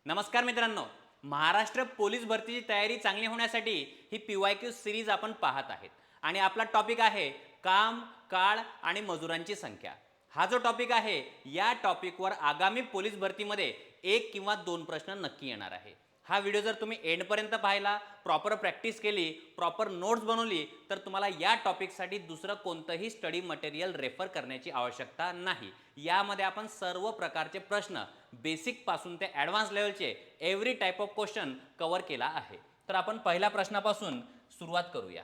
नमस्कार मित्रांनो, महाराष्ट्र पोलीस भरतीची तयारी चांगली होण्यासाठी ही PYQ सिरीज आपण पाहत आहेत आणि आपला टॉपिक आहे काम, काळ आणि मजुरांची संख्या. हा जो टॉपिक आहे या टॉपिकवर आगामी पोलीस भरतीमध्ये एक किंवा दोन प्रश्न नक्की येणार आहे. हा व्हिडिओ जर तुम्ही एंडपर्यंत पाहिला, प्रॉपर प्रॅक्टिस केली, प्रॉपर नोट्स बनवली तर तुम्हाला या टॉपिकसाठी दुसरं कोणतंही स्टडी मटेरियल रेफर करण्याची आवश्यकता नाही. यामध्ये आपण सर्व प्रकारचे प्रश्न बेसिक पासून ते ॲडव्हान्स लेवलचे every type of question cover केला आहे. तर आपण पहिल्या प्रश्नापासून सुरुवात करूया.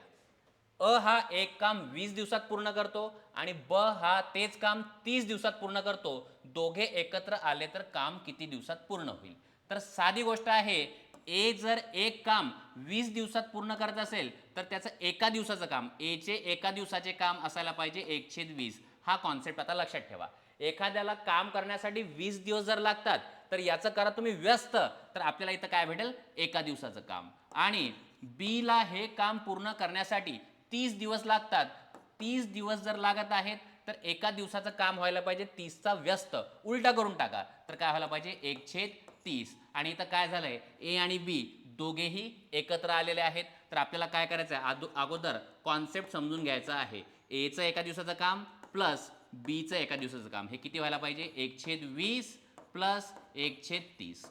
हा एक काम 20 दिवसात पूर्ण करतो आणि ब हा तेच काम 30 दिवसात पूर्ण करतो. दोघे एकत्र आले तर काम किती दिवसात पूर्ण होईल? तर साधी गोष्ट आहे. ए जर एक काम 20 दिवसात पूर्ण करत असेल तर त्याचं एका दिवसाचं काम, एचे एका दिवसाचे काम असायला पाहिजे 1/20. हा कॉन्सेप्ट आता लक्षात ठेवा. एखाद्याला काम करण्यासाठी 20 दिवस जर लागतात तर याचं करा तुम्ही व्यस्त, तर आपल्याला इथं काय भेटेल? एका दिवसाचं काम. आणि बी ला हे काम पूर्ण करण्यासाठी 30 दिवस लागतात. 30 दिवस जर लागत आहेत तर एका दिवसाचं काम व्हायला पाहिजे 30चा व्यस्त. उलटा करून टाका तर काय व्हायला पाहिजे? 1/30. आणि इथं काय झालंय? ए आणि बी दोघेही एकत्र आलेले आहेत. तर आपल्याला काय करायचं आहे? अगोदर कॉन्सेप्ट समजून घ्यायचा आहे. एचं एका दिवसाचं काम प्लस बीचं एका दिवसाचं काम हे किती व्हायला पाहिजे? 1/20 प्लस 1/30.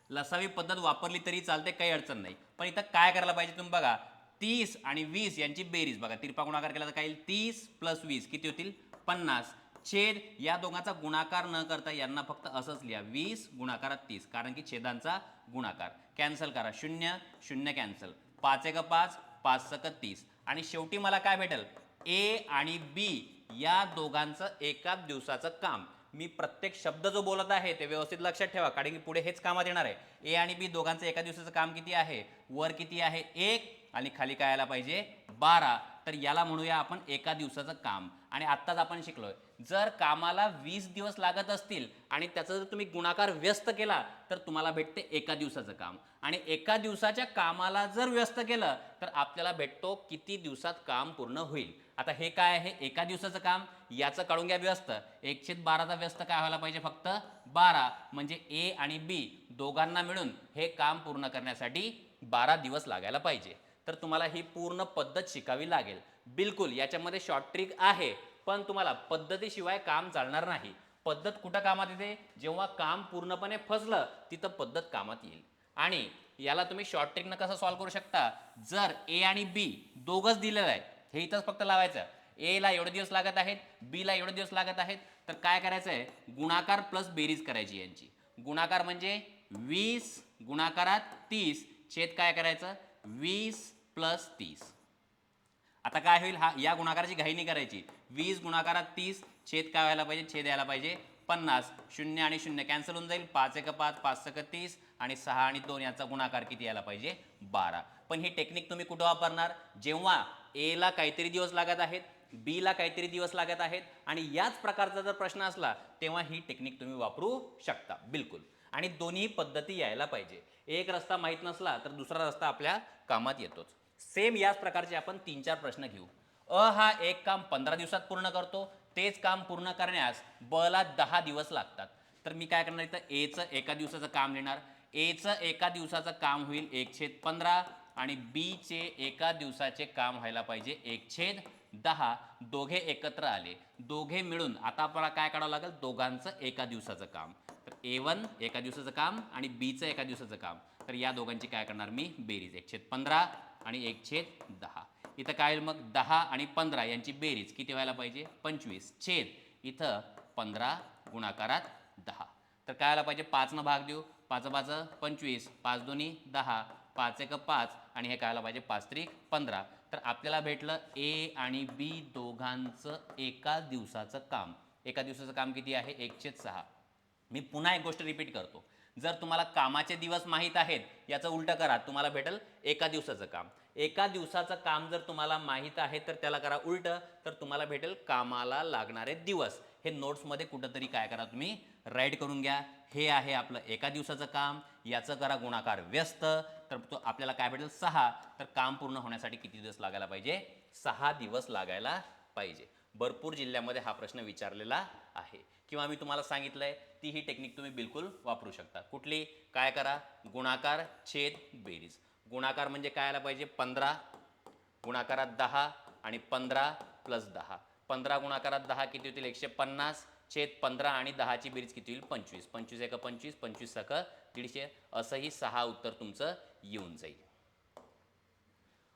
लसावी पद्धत वापरली तरी चालते, काही अडचण नाही. पण इथं काय करायला पाहिजे तुम्ही बघा. 30 आणि 20 यांची बेरीज बघा. तिरपा गुणाकार केला तर काय येईल? 30 प्लस 20 किती होतील? 50. छेद या दोघांचा गुणाकार न करता यांना फक्त असंच लिहा, 20 गुणाकारात 30, कारण की छेदांचा गुणाकार. कॅन्सल करा, 0 0 कॅन्सल, 5 1 5, 5 6 30. आणि शेवटी मला काय भेटेल? ए आणि बी या दोघांचं एका दिवसाचं काम. मी प्रत्येक शब्द जो बोलत आहे ते व्यवस्थित लक्षात ठेवा, कारण की पुढे हेच कामात येणार आहे. ए आणि बी दोघांचं एका दिवसाचं काम किती आहे? वर किती आहे? 1 आणि खाली काय आला पाहिजे? 12. तर याला म्हणूया आपण एका दिवसाचं काम. आणि आत्ताच आपण शिकलोय, जर कामाला 20 दिवस लागत असतील आणि त्याचा जर तुम्ही गुणाकार व्यस्त केला तर तुम्हाला भेटते एका दिवसाचं काम. आणि एका दिवसाच्या कामाला जर व्यस्त केलं तर आपल्याला भेटतो किती दिवसात काम पूर्ण होईल. आता हे काय आहे? एका दिवसाचं काम. याचं काढून घ्या व्यस्त. 1/12चा व्यस्त काय व्हायला पाहिजे? फक्त 12. म्हणजे ए आणि बी दोघांना मिळून हे काम पूर्ण करण्यासाठी 12 दिवस लागायला पाहिजे. तर तुम्हाला ही पूर्ण पद्धत शिकावी लागेल. बिलकुल याच्यामध्ये शॉर्ट ट्रिक आहे, पण तुम्हाला पद्धतीशिवाय काम चालणार नाही. पद्धत कुठं कामात येते? जेव्हा काम पूर्णपणे फसलं तिथं पद्धत कामात येईल. आणि याला तुम्ही शॉर्ट ट्रिकनं कसं सॉल्व्ह करू शकता? जर ए आणि बी दोघंच दिलेलं आहे, हे इथंच फक्त लावायचं. ए ला एवढे दिवस लागत आहेत, बी ला एवढे दिवस लागत आहेत, तर काय करायचं आहे? गुणाकार प्लस बेरीज करायची यांची. गुणाकार म्हणजे 20 गुणाकारात 30, छेद काय करायचं? 20 प्लस 30. आता काय होईल? या गुणाकाराची घाई नाही करायची. 20 गुणाकारात 30, छेद काय व्हायला पाहिजे? छेद यायला पाहिजे 50. 0 आणि 0 कॅन्सल होऊन जाईल. 5 1 5, 5 6 30 आणि 6 आणि 2 याचा गुणाकार किती यायला पाहिजे? 12. पण ही टेक्निक तुम्ही कुठं वापरणार? जेव्हा ए ला काहीतरी दिवस लागत आहेत, बी ला काहीतरी दिवस लागत आहेत आणि याच प्रकारचा जर प्रश्न असला तेव्हा ही टेक्निक तुम्ही वापरू शकता. बिलकुल. आणि दोन्ही पद्धती यायला पाहिजे. एक रस्ता माहीत नसला तर दुसरा रस्ता आपल्या कामात येतोच. सेम याच प्रकारचे आपण 3-4 प्रश्न घेऊ. हा एक काम 15 दिवसात पूर्ण करतो. तेच काम पूर्ण करण्यास ब ला 10 दिवस लागतात. तर मी काय करणार? इथं एचं एका दिवसाचं काम लिहिणार. एचं एका दिवसाचं काम होईल 1/15 आणि बी चे एका दिवसाचे काम व्हायला पाहिजे 1/10. दोघे एकत्र आले, दोघे मिळून आता आपल्याला काय काढावं लागेल? दोघांचं एका दिवसाचं काम. तर A1 एका दिवसाचं काम आणि बीचं एका दिवसाचं काम. तर या दोघांची काय करणार मी? बेरीज. 1/15 आणि 1/10. इथं काय होईल मग? 10 आणि 15 यांची बेरीज किती व्हायला पाहिजे? 25. छेद इथं 15 गुणाकारात 10. तर काय व्हायला पाहिजे? 5 न भाग देऊ. 5 5 25, 5 2 10, 5 1 5 आणि हे काय व्हायला पाहिजे? 5 3 15. तर आपल्याला भेटलं ए आणि बी दोघांचं एका दिवसाचं काम. एका दिवसाचं काम किती आहे? 1/6. मी पुन्हा एक गोष्ट रिपीट करतो. जर तुम्हाला कामाचे दिवस माहीत आहेत, याचं उलटं करा, तुम्हाला भेटेल एका दिवसाचं काम. एका दिवसाचं काम जर तुम्हाला माहीत आहे तर त्याला करा उलटं, तर तुम्हाला भेटेल कामाला लागणारे दिवस. हे नोट्समध्ये कुठंतरी काय करा? तुम्ही राईट करून घ्या. हे आहे आपलं एका दिवसाचं काम. याचं करा गुणाकार व्यस्त, तर तो आपल्याला काय भेटेल? 6. तर काम पूर्ण होण्यासाठी किती दिवस लागायला पाहिजे? 6 दिवस लागायला पाहिजे. भरपूर जिल्ह्यामध्ये हा प्रश्न विचारलेला आहे किंवा मी तुम्हाला सांगितलंय ती ही टेक्निक तुम्ही बिलकुल वापरू शकता. कुठली? काय करा, गुणाकार छेद बेरीज. गुणाकार म्हणजे काय आला पाहिजे, 15 गुणाकारात 10 आणि 15 प्लस 10. 15 गुणाकारात 10 किती होतील, 150 छेद 15 आणि 10ची बेरीज किती होईल, 25. 25 एक 25, 25 सक 150. असंही 6 उत्तर तुमचं येऊन जाईल.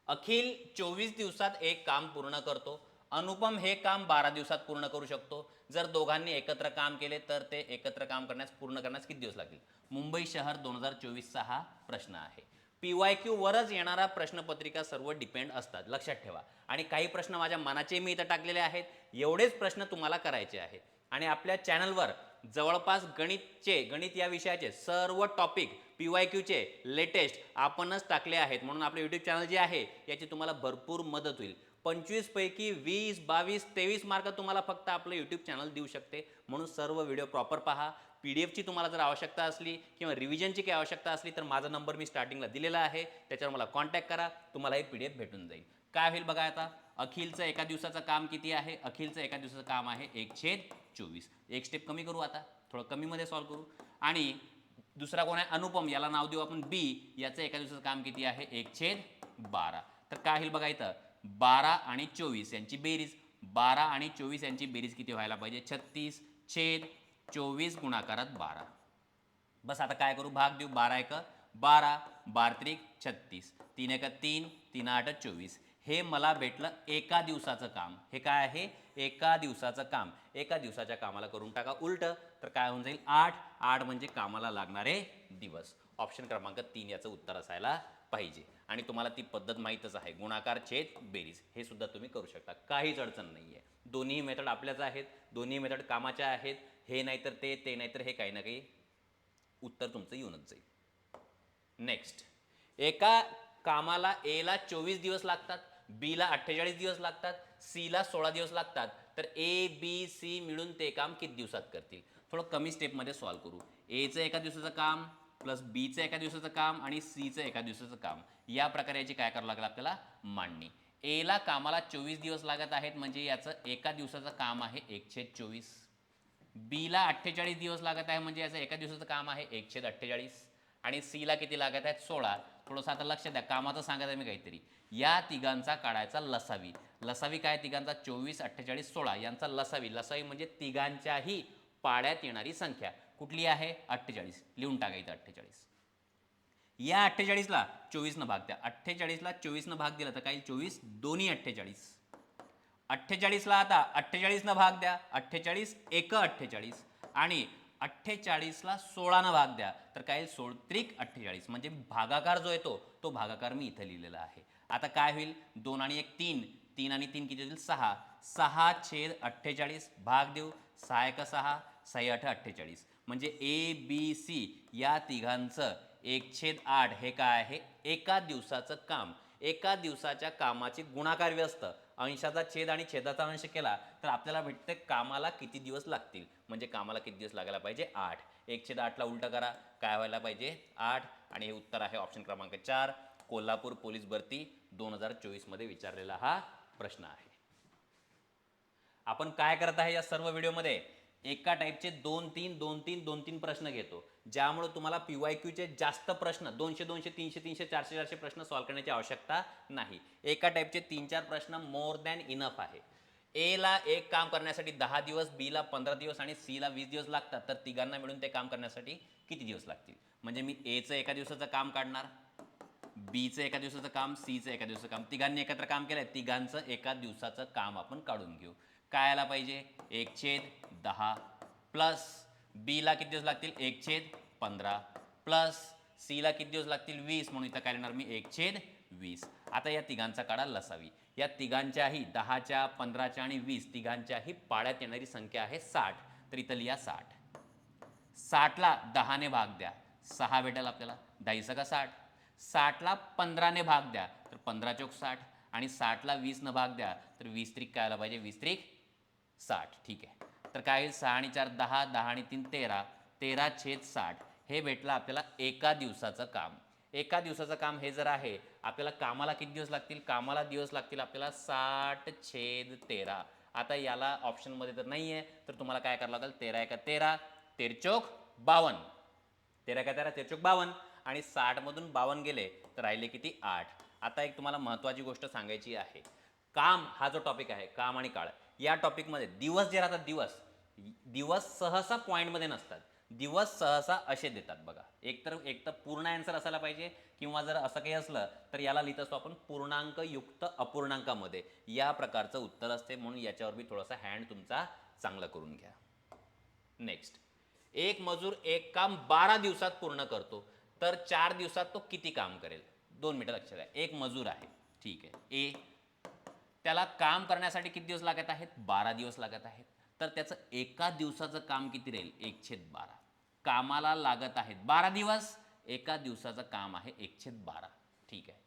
अखिल 24 दिवसात एक काम पूर्ण करतो. अनुपम हे काम 12 दिवसात पूर्ण करू शकतो. जर दोघांनी एकत्र काम केले तर ते एकत्र काम पूर्ण करण्यास किती दिवस लागतील. मुंबई शहर 2024चा हा प्रश्न आहे. PYQ वरच येणारा प्रश्नपत्रिका सर्व डिपेंड असतात, लक्षात ठेवा. आणि काही प्रश्न माझ्या मनाचे मी इथं टाकलेले आहेत. एवढेच प्रश्न तुम्हाला करायचे आहेत. आणि आपल्या चॅनलवर जवळपास गणित या विषयाचे सर्व टॉपिक PYQचे लेटेस्ट आपणच टाकले आहेत. म्हणून आपले यूट्यूब चॅनल जे आहे याची तुम्हाला भरपूर मदत होईल. 25 पैकी 20, 22, 23 मार्क तुम्हाला फक्त आपलं यूट्यूब चॅनल देऊ शकते. म्हणून सर्व व्हिडिओ प्रॉपर पहा. PDF ची तुम्हाला जर आवश्यकता असली किंवा रिव्हिजनची काही आवश्यकता असली तर माझा नंबर मी स्टार्टिंगला दिलेला आहे, त्याच्यावर मला कॉन्टॅक्ट करा. तुम्हाला एक PDF भेटून जाईल. काय होईल बघा आता. अखिलचं एका दिवसाचं काम किती आहे, अखिलचं एका दिवसाचं काम आहे 1/24. एक स्टेप कमी करू, आता थोडं कमीमध्ये सॉल्व करू. आणि दुसरा कोण आहे, अनुपम, याला नाव देऊ आपण B. याचं एका दिवसाचं काम किती आहे, 1/12. तर काय होईल बघा इथं, 12 आणि 24 यांची बेरीज. 12 आणि 24 यांची बेरीज किती व्हायला पाहिजे, 36 छेद 24 गुणाकारात 12. बस आता काय करू, भाग देऊ. 12 एक 12, 12 त्रिक 36, 3 एक 3, 3 8 24. हे मला भेटलं एका दिवसाचं काम. हे काय आहे, एका दिवसाचं काम. एका दिवसाच्या कामाला करून टाका उलट, तर काय होऊन जाईल, 8. 8 म्हणजे कामाला लागणारे दिवस. ऑप्शन क्रमांक 3 याचं उत्तर असायला पाहिजे. आणि तुम्हाला ती पद्धत माहीतच आहे, गुणाकार छेद बेरीज. हे सुद्धा तुम्ही करू शकता, काहीच अडचण नाही आहे. दोन्ही मेथड आपल्याच आहेत, दोन्ही मेथड कामाच्या आहेत. हे नाहीतर ते नाहीतर हे, काही ना काही उत्तर तुमचं येऊनच जाईल. नेक्स्ट, एका कामाला A ला 24 दिवस लागतात, B ला 48 दिवस लागतात, C ला 16 दिवस लागतात. तर ABC मिळून ते काम किती दिवसात करतील. थोडं कमी स्टेपमध्ये सॉल्व करू. Aचं एका दिवसाचं काम प्लस Bचं एका दिवसाचं काम आणि Cचं एका दिवसाचं काम, या प्रकारे याची काय करावं लागेल आपल्याला, मांडणी. A ला कामाला 24 दिवस लागत आहेत, म्हणजे याचं एका दिवसाचं काम आहे 1/24. B ला 48 दिवस लागत आहे, म्हणजे याचं एका दिवसाचं काम आहे 1/48. आणि C ला किती लागत आहेत, 16. थोडंसं आता लक्ष द्या, कामाचं सांगत आहे मी काहीतरी. या तिघांचा काढायचा लसावी. लसावी काय तिघांचा, 24, 48, 16 यांचा लसावी. लसावी म्हणजे तिघांच्याही पाड्यात येणारी संख्या कुठली आहे, 48. लिहून टाकायचं 48. या 48ला 24 न भाग द्या. 48ला 24 न भाग दिला तर काय, 24 दोन्ही 48. 48ला आता 48 न भाग द्या. 48 एक 48 आणि 48ला 16 न भाग द्या तर काय, 16 त्रिक 48. म्हणजे भागाकार जो येतो तो भागाकार मी इथं लिहिलेला आहे. आता काय होईल, 2 आणि 1 3, 3 आणि 3 किती होतील, 6. 6 छेद 48 भाग देऊ. 6 एक 6, 6 8 48. म्हणजे ABC या तिघांचं 1/8 हे काय आहे, एका दिवसाचं काम. एका दिवसाच्या कामाची गुणाकार व्यस्त, अंशाचा छेद आणि छेदाचा अंश केला तर आपल्याला भेटते कामाला किती दिवस लागतील. म्हणजे कामाला किती दिवस लागायला पाहिजे, 8. 1/8 ला उलट करा, काय व्हायला पाहिजे, 8. आणि हे उत्तर आहे ऑप्शन क्रमांक 4. कोल्हापूर पोलीस भरती 2024 मध्ये विचारलेला हा प्रश्न आहे. आपण काय करत आहे या सर्व व्हिडिओमध्ये, एका टाईपचे 2-3 प्रश्न घेतो, ज्यामुळे तुम्हाला PYQचे जास्त प्रश्न 200, 300, 400 प्रश्न सॉल्व्ह करण्याची आवश्यकता नाही. एका टाईपचे 3-4 प्रश्न मोर दॅन इनफ आहे. A ला एक काम करण्यासाठी 10 दिवस, B ला 15 दिवस आणि C ला 20 दिवस लागतात. तर तिघांना मिळून ते काम करण्यासाठी किती दिवस लागतील. म्हणजे मी Aचं एका दिवसाचं काम काढणार, Bचं एका दिवसाचं काम, Cचं एका दिवसाचं काम. तिघांनी एकत्र काम केलंय, तिघांचं एका दिवसाचं काम आपण काढून घेऊ. काय आला पाहिजे, 1/10 प्लस B ला किती दिवस लागतील, 1/15 प्लस C ला किती दिवस लागतील, 20. म्हणून इथं काय लिहिणार मी, 1/20. आता या तिघांचा काढा लसावी. या तिघांच्याही 10च्या 15च्या आणि 20 तिघांच्याही पाड्यात येणारी संख्या आहे 60. तर इथं लिहा 60. 60ला 10 ने भाग द्या, 6 भेटेल आपल्याला. 10 का 60. 60ला 15 ने भाग द्या तर 15 चौक 60. आणि 60ला 20 न भाग द्या तर 20 त्रिक काय आला पाहिजे, 20 त्रिक 60. ठीक आहे. तर काय होईल, 6 आणि 4 10, 10 आणि 3 13, 13/60. हे भेटलं आपल्याला एका दिवसाचं काम. एका दिवसाचं काम हे जर आहे, आपल्याला कामाला किती दिवस लागतील, कामाला दिवस लागतील आपल्याला 60/13. आता याला ऑप्शनमध्ये तर नाही आहे, तर तुम्हाला काय करावं लागेल, 13 1 13, 13 चौक 52. 13 का 13 13 52 आणि 60 मधून 52 गेले तर राहिले किती 8. आता एक तुम्हाला महत्त्वाची गोष्ट सांगायची आहे. काम हा जो टॉपिक आहे, काम आणि काळ, या टॉपिकमध्ये दिवस जे राहतात, दिवस सहसा पॉईंटमध्ये नसतात. दिवस सहसा असे देतात बघा. एक तर पूर्ण आन्सर असायला पाहिजे, किंवा जर असं काही असलं तर याला लिहित असतो आपण पूर्णांक युक्त अपूर्णांकामध्ये. या प्रकारचं उत्तर असते, म्हणून याच्यावर बी थोडासा हँड तुमचा चांगला करून घ्या. नेक्स्ट, एक मजूर एक काम 12 दिवसात पूर्ण करतो, तर 4 दिवसात तो किती काम करेल? 2 मिनिटं लक्षात द्या. एक मजूर आहे, ठीक आहे, ए, त्याला काम करण्यासाठी किती दिवस लागत आहेत? 12 दिवस लागत आहेत. तर त्याचं एका दिवसाचं काम किती राहील? 1/12. कामाला लागत आहेत 12 दिवस, एका दिवसाचं काम आहे 1/12. ठीक आहे.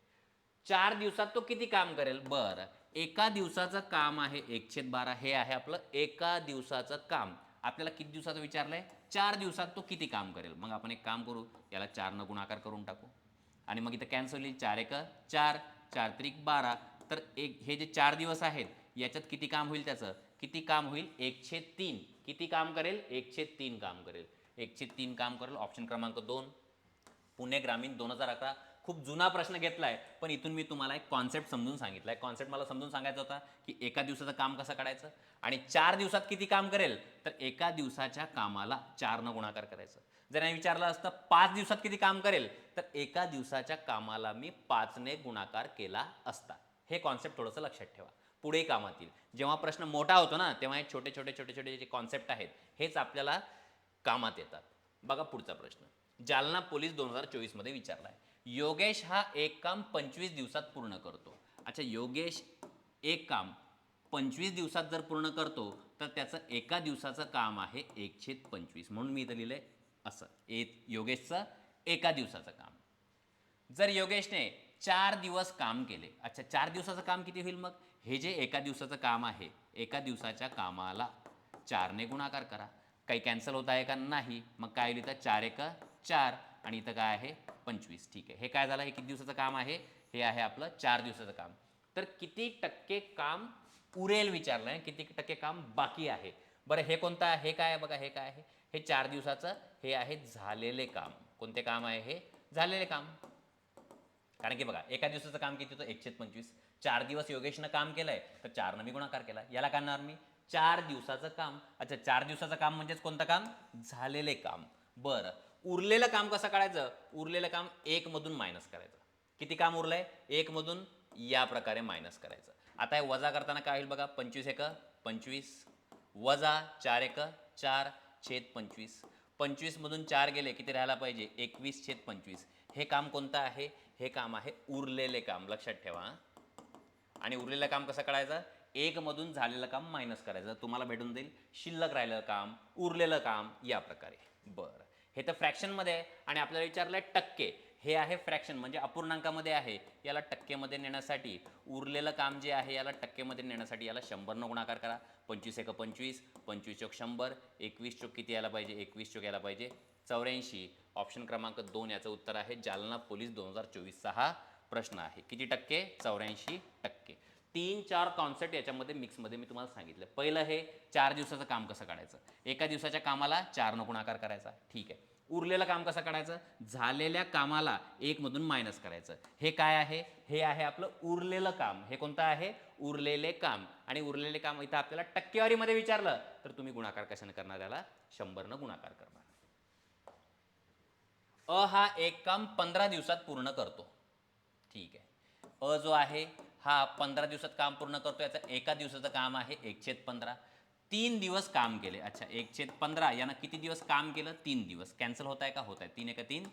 4 दिवसात तो किती काम करेल? बरं, एका दिवसाचं काम आहे 1/12, हे आहे आपलं एका दिवसाचं काम. आपल्याला किती दिवसाचं विचारलंय? 4 दिवसात तो किती काम करेल? मग आपण एक काम करू, याला 4 न गुणाकार करून टाकू आणि मग इथं कॅन्सल होईल. 4 एक 4, 4 त्रिक 12. तर एक हे जे 4 दिवस आहेत याच्यात किती काम होईल? त्याचं किती काम होईल? 1/3. किती काम करेल? 1/3 काम करेल. 1/3 काम करेल. ऑप्शन क्रमांक 2, पुणे ग्रामीण 2011. खूप जुना प्रश्न घेतलाय, पण इथून मी तुम्हाला एक कॉन्सेप्ट समजून सांगितलाय. कॉन्सेप्ट मला समजून सांगायचा होता की एका दिवसाचं काम कसं काढायचं आणि 4 दिवसात किती काम करेल, तर एका दिवसाच्या कामाला 4 न गुणाकार करायचं. जर मी विचारलं असतं 5 दिवसात किती काम करेल, तर एका दिवसाच्या कामाला मी 5 ने गुणाकार केला असता. हे कॉन्सेप्ट थोडंसं लक्षात ठेवा, पुढे कामात येईल. जेव्हा प्रश्न मोठा होतो ना, तेव्हा हे छोटे छोटे छोटे छोटे जे कॉन्सेप्ट आहेत हेच आपल्याला कामात येतात. बघा पुढचा प्रश्न, जालना पोलीस 2024 मध्ये विचारला आहे. योगेश हा एक काम 25 दिवसात पूर्ण करतो. अच्छा, योगेश एक काम 25 दिवसात जर पूर्ण करतो, तर त्याचं एका दिवसाचं काम आहे 1/25. म्हणून मी इथं लिहिलंय असं, योगेशचं एका दिवसाचं काम. जर योगेशने 4 दिवस काम केले, अच्छा 4 दिवसाचं काम किती होईल? मग हे जे एका दिवसाचं काम आहे, एका दिवसाच्या कामाला 4 ने गुणाकार करा. काही कॅन्सल होत आहे का? नाही. मग काय लिहितं? 4 एक 4 आणि इथं काय आहे? 25. ठीक आहे. हे काय झालं? हे किती दिवसाचं काम आहे? हे आहे आपलं 4 दिवसाचं काम. तर किती टक्के काम उरेल विचारलं आहे, किती टक्के काम बाकी आहे. बरं, हे कोणतं आहे? हे काय आहे? बघा, हे काय आहे? हे 4 दिवसाचं, हे आहे झालेले काम. कोणते काम आहे? हे झालेले काम. कारण की बघा, एका दिवसाचं काम किती होतं? 1/25. 4 दिवस योगेशनं काम केलंय, तर 4 न मी गुणाकार केला. याला काय करणार मी? 4 दिवसाचं काम. अच्छा, 4 दिवसाचं काम म्हणजेच कोणतं काम? झालेले काम. बरं, उरलेलं काम कसं काढायचं? उरलेलं काम 1 मधून मायनस करायचं. किती काम उरलंय? 1 मधून या प्रकारे मायनस करायचं. आता हे वजा करताना काय होईल? बघा, 25 एक 25 वजा 4 एक 4 छेद 25. 25 मधून 4 गेले, किती राहायला पाहिजे? 21/25. हे काम कोणतं आहे? हे काम आहे उरलेले काम. लक्षात ठेवा. आणि उरलेलं काम कसं काढायचं? 1 मधून झालेलं काम मायनस करायचं. तुम्हाला भेटून जाईल शिल्लक राहिलेलं काम, उरलेलं काम, या प्रकारे. बरं, हे तर फ्रॅक्शनमध्ये आहे आणि आपल्याला विचारलंय टक्के. हे आहे फ्रॅक्शन म्हणजे अपूर्णांकामध्ये आहे. याला टक्केमध्ये नेण्यासाठी, उरलेलं काम जे आहे याला टक्केमध्ये नेण्यासाठी याला 100 न गुणाकार करा. 25 एक 25, 25 चोक 100, 21 चोक किती यायला पाहिजे? 21 चोक यायला पाहिजे 84. ऑप्शन क्रमांक 2 याचं उत्तर आहे. जालना पोलीस 2024चा हा प्रश्न आहे. किती टक्के? 84%. 3-4 कॉन्सेप्ट याच्यामध्ये मिक्समध्ये मी तुम्हाला सांगितलं. पहिलं, हे 4 दिवसाचं काम कसं काढायचं? एका दिवसाच्या कामाला 4 न गुणाकार करायचा. ठीक आहे. उरलेलं काम कसं काढायचं? झालेल्या कामाला 1 मधून मायनस करायचं. हे काय आहे? हे आहे आपलं उरलेलं काम. हे कोणतं आहे? उरलेले काम. आणि उरलेले काम इथं आपल्याला टक्केवारीमध्ये विचारलं तर तुम्ही गुणाकार कशाने करणार? याला 100 न गुणाकार करणार. अ हा एक काम 15 दिवसात पूर्ण करतो. ठीक आहे. अ जो आहे हा 15 दिवसात काम पूर्ण करतो. याचं एका दिवसाचं काम आहे 1/15. 3 दिवस काम केले. अच्छा, 1/15 यानं किती दिवस काम केलं? 3 दिवस. कॅन्सल होत आहे का? होत आहे. 3 एक 3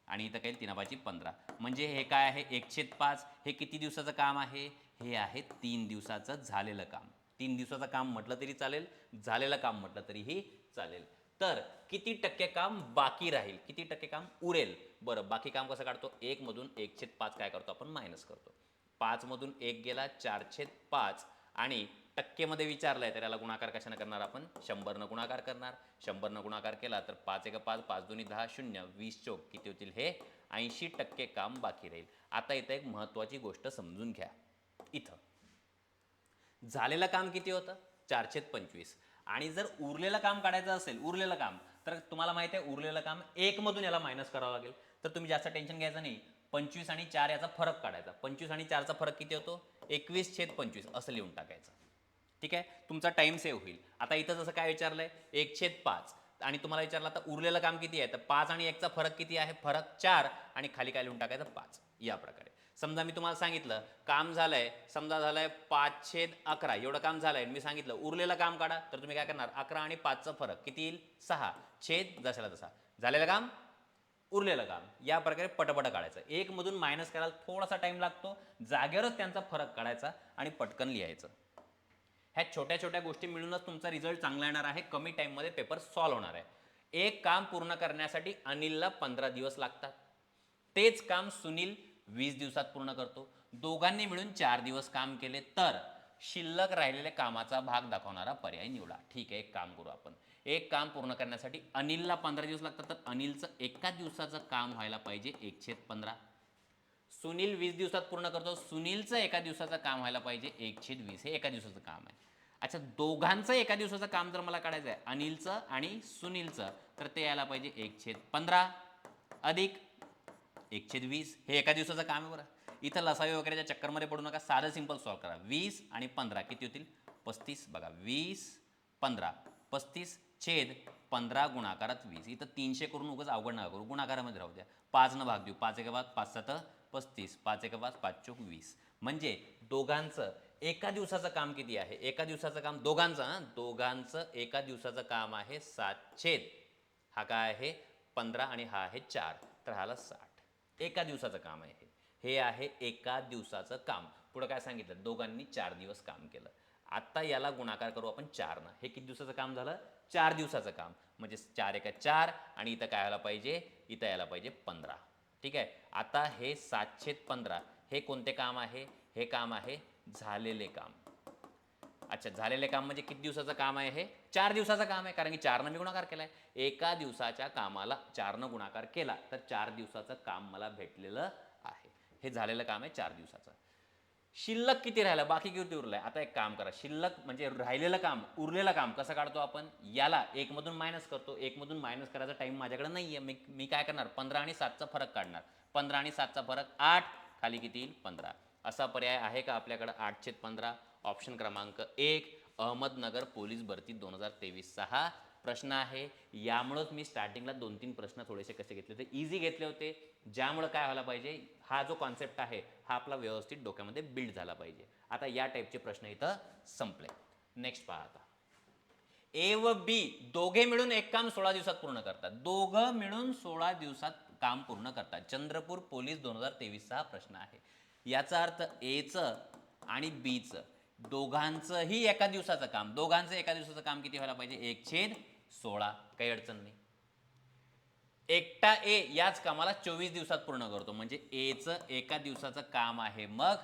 आणि इथं काही 3 15. म्हणजे हे काय आहे? 1/5. हे किती दिवसाचं काम आहे? हे आहे 3 दिवसाचं झालेलं काम. 3 दिवसाचं काम म्हटलं तरी चालेल, झालेलं काम म्हटलं तरीही चालेल. तर किती टक्के काम बाकी राहील? किती टक्के काम उरेल? बरं, बाकी काम कसं काढतो? 1 मधून 1/5 काय करतो आपण? मायनस करतो. 5 मधून 1 गेला, 4/5 आणि टक्केमध्ये विचारलंय तर याला गुणाकार कशाने करणार आपण? 100 न गुणाकार करणार. 100 न गुणाकार केला तर 5 एक 5, 5 दोन्ही 10, 0, 20 चोक किती होतील? हे 80% काम बाकी राहील. आता इथं एक महत्त्वाची गोष्ट समजून घ्या. इथं झालेलं काम किती होतं? 4/25. आणि जर उरलेलं काम काढायचं असेल, उरलेलं काम, तर तुम्हाला माहिती आहे उरलेलं काम 1 मधून याला मायनस करावं लागेल. तर तुम्ही जास्त टेन्शन घ्यायचं नाही. 25 आणि 4 याचा फरक काढायचा. 25 आणि 4चा फरक किती होतो? 21/25 असं लिहून टाकायचं. ठीक आहे, तुमचा टाइम सेव्ह होईल. आता इथं जसं काय विचारलंय 1/5 आणि तुम्हाला विचारलं आता उरलेलं काम किती आहे, तर 5 आणि 1चा फरक किती आहे? फरक 4 आणि खाली काय लिहून टाकायचं? 5. या प्रकारे समजा मी तुम्हाला सांगितलं काम झालंय, समजा झालंय 5/11 एवढं काम झालंय, मी सांगितलं उरलेलं काम काढा, तर तुम्ही काय करणार? 11 आणि 5चा फरक किती येईल? 6 छेद जशाला तसा. झालेलं काम, उरलेलं काम, या प्रकारे पटपट काढायचं. 1 मधून मायनस करायला थोडासा टाइम लागतो, जागेवरच त्यांचा फरक काढायचा आणि पटकन लिहायचं. ह्या छोट्या छोट्या गोष्टी मिळूनच तुमचा रिझल्ट चांगला येणार आहे. कमी टाइममध्ये पेपर सॉल्व्ह होणार आहे. एक काम पूर्ण करण्यासाठी अनिलला 15 दिवस लागतात. तेच काम सुनील 20 दिवसात पूर्ण करतो. दोघांनी मिळून 4 दिवस काम केले तर शिल्लक राहिलेल्या कामाचा भाग दाखवणारा पर्याय निवडा. ठीक आहे, एक काम करू आपण. एक काम पूर्ण करण्यासाठी अनिलला 15 दिवस लागतात, तर अनिलचं एका दिवसाचं काम व्हायला पाहिजे 1/15. सुनील 20 दिवसात पूर्ण करतो, सुनीलचं एका दिवसाचं काम व्हायला पाहिजे 1/20. हे एका दिवसाचं काम आहे. अच्छा, दोघांचं एका दिवसाचं काम जर मला काढायचं आहे अनिलचं आणि सुनीलचं, तर ते यायला पाहिजे 1/15 अधिक 1/20. हे एका दिवसाचं काम आहे बरं. इथं लसावी वगैरेच्या चक्करमध्ये पडू नका, साधं सिंपल सॉल्व करा. 20 आणि 15 किती होतील? 35. बघा 20 15 35 छेद 15 गुणाकारात 20. इथं 300 करून उगाच अवघड नका करू, गुणाकारामध्ये राहू द्या. 5 न भाग देऊ, 5 एका भाग 5 7 35, 5 एका भाग 5 चौक 20. म्हणजे दोघांचं एका दिवसाचं काम किती आहे? एका दिवसाचं काम दोघांचं एका दिवसाचं काम आहे 7 छेद हा काय आहे 15 आणि हा आहे 4, तर हाला 60. एका दिवसाचं काम आहे हे आहे एका दिवसाचं काम. पुढे काय सांगितलं? दोघांनी 4 दिवस काम केलं. आता याला गुणाकार करू आपण 4 न. हे किती दिवसाचं काम झालं? 4 दिवसाचं काम. म्हणजे 4 एका 4 आणि इथं काय यायला पाहिजे? इथं यायला पाहिजे 15. ठीक आहे, आता हे 7/15 हे कोणते काम आहे? हे काम आहे झालेले काम. अच्छा, झालेले काम म्हणजे किती दिवसाचं काम आहे? हे 4 दिवसाचं काम आहे, कारण की 4 मी गुणाकार केलाय. एका दिवसाच्या कामाला 4 गुणाकार केला तर 4 दिवसाचं काम मला भेटलेलं आहे. हे झालेलं काम आहे 4 दिवसाचं. शिल्लक किती राहिलं? बाकी किती उरलंय? आता एक काम करा, शिल्लक म्हणजे राहिलेलं काम, उरलेलं काम कसं काढतो आपण? याला 1 मधून मायनस करतो. 1 मधून मायनस करायचा टाइम माझ्याकडे नाहीये. मी काय करणार? 15 आणि 7चा फरक काढणार. 15 आणि 7चा फरक 8, खाली किती येईल? 15. असा पर्याय आहे का आपल्याकडे? 8/15. ऑप्शन क्रमांक 1 अहमदनगर पोलीस भरती 2023 हा प्रश्न आहे. यामुळेच मी स्टार्टिंगला 2-3 प्रश्न थोडेसे कसे घेतले होते? इझी घेतले होते, ज्यामुळे काय व्हायला पाहिजे, हा जो कॉन्सेप्ट आहे हा आपला व्यवस्थित डोक्यामध्ये बिल्ड झाला पाहिजे. आता या टाईपचे प्रश्न इथं संपले. नेक्स्ट पहा आता. ए व बी दोघे मिळून एक काम 16 दिवसात पूर्ण करतात. दोघं मिळून 16 दिवसात काम पूर्ण करतात. चंद्रपूर पोलीस 2023 हा प्रश्न आहे. याचा अर्थ एचं आणि बीचं दोघांचंही एका दिवसाचं काम, दोघांचं एका दिवसाचं काम किती व्हायला पाहिजे? 1/16. काही अडचण नाही. एकटा ए याच कामाला 24 दिवसात पूर्ण करतो, म्हणजे एचं एका दिवसाचं काम आहे, मग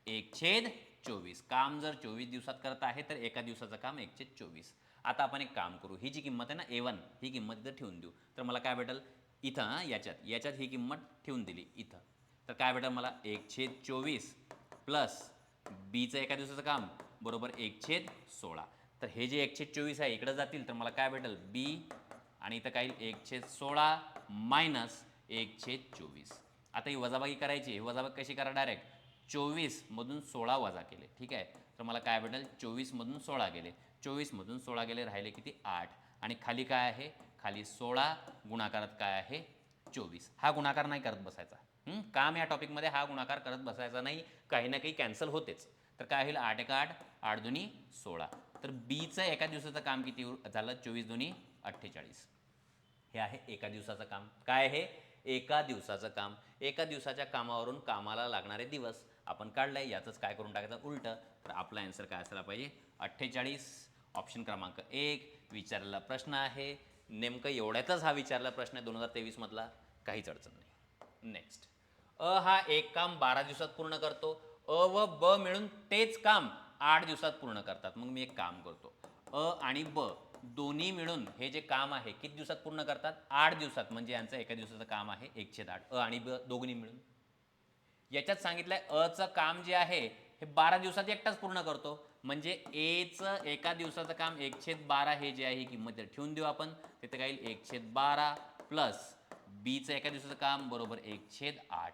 1/24. काम जर 24 दिवसात करत आहे तर एका दिवसाचं काम 1/24. आता आपण एक काम करू, ही जी किंमत आहे ना A1 ही किंमत इथं ठेवून देऊ, तर मला काय भेटेल? इथं याच्यात ही किंमत ठेवून दिली इथं, तर काय भेटेल मला? 1/24 प्लस बीचं एका दिवसाचं काम बरोबर 1/16. तर हे जे 1/24 आहे इकडे जातील, तर मला काय भेटेल? बी आणि इथं काय 1/16 मायनस 1/24. आता ही वजाबाकी करायची, वजाबाकी कशी करा? डायरेक्ट 24 मधून 16 वजा केले. ठीक आहे, तर मला काय भेटेल? 24 मधून 16 गेले, 24 मधून 16 गेले, राहिले किती? 8. आणि खाली काय आहे? खाली 16 गुणाकारात काय आहे? 24. हा गुणाकार नाही करत बसायचा. काम या टॉपिकमध्ये हा गुणाकार करत बसायचा नाही, काही ना काही कॅन्सल होतेच. तर काय होईल? 8 1 8, 8 2 16. तर बीचं एका दिवसाचं काम किती झालं? 24 2 48. हे आहे एका दिवसाचं काम. काय आहे? एका दिवसाचं काम. एका दिवसाच्या कामावरून कामाला लागणारे दिवस आपण काढलंय, याचंच काय करून टाकायचं? उलट. तर आपला आन्सर काय असायला पाहिजे? 48. ऑप्शन क्रमांक 1 विचारलेला प्रश्न आहे. नेमकं एवढ्यातच हा विचारलेला प्रश्न आहे 2023 मधला, काहीच अडचण नाही. नेक्स्ट. अ हा एक काम 12 दिवसात पूर्ण करतो. अ व ब मिळून तेच काम 8 दिवसात पूर्ण करतात. मग मी एक काम करतो, अ आणि ब दोन्ही मिळून हे जे काम आहे किती दिवसात पूर्ण करतात? 8 दिवसात. म्हणजे यांचं एका दिवसाचं काम आहे 1/8. अ आणि ब दोघांनी मिळून. याच्यात सांगितलंय अ चं काम जे आहे हे 12 दिवसात एकटाच पूर्ण करतो, म्हणजे एचं एका दिवसाचं काम 1/12 हे जे आहे ही किंमत ठेवून देऊ आपण. तिथे काय येईल 1/12 प्लस बीचं एका दिवसाचं काम बरोबर 1/8.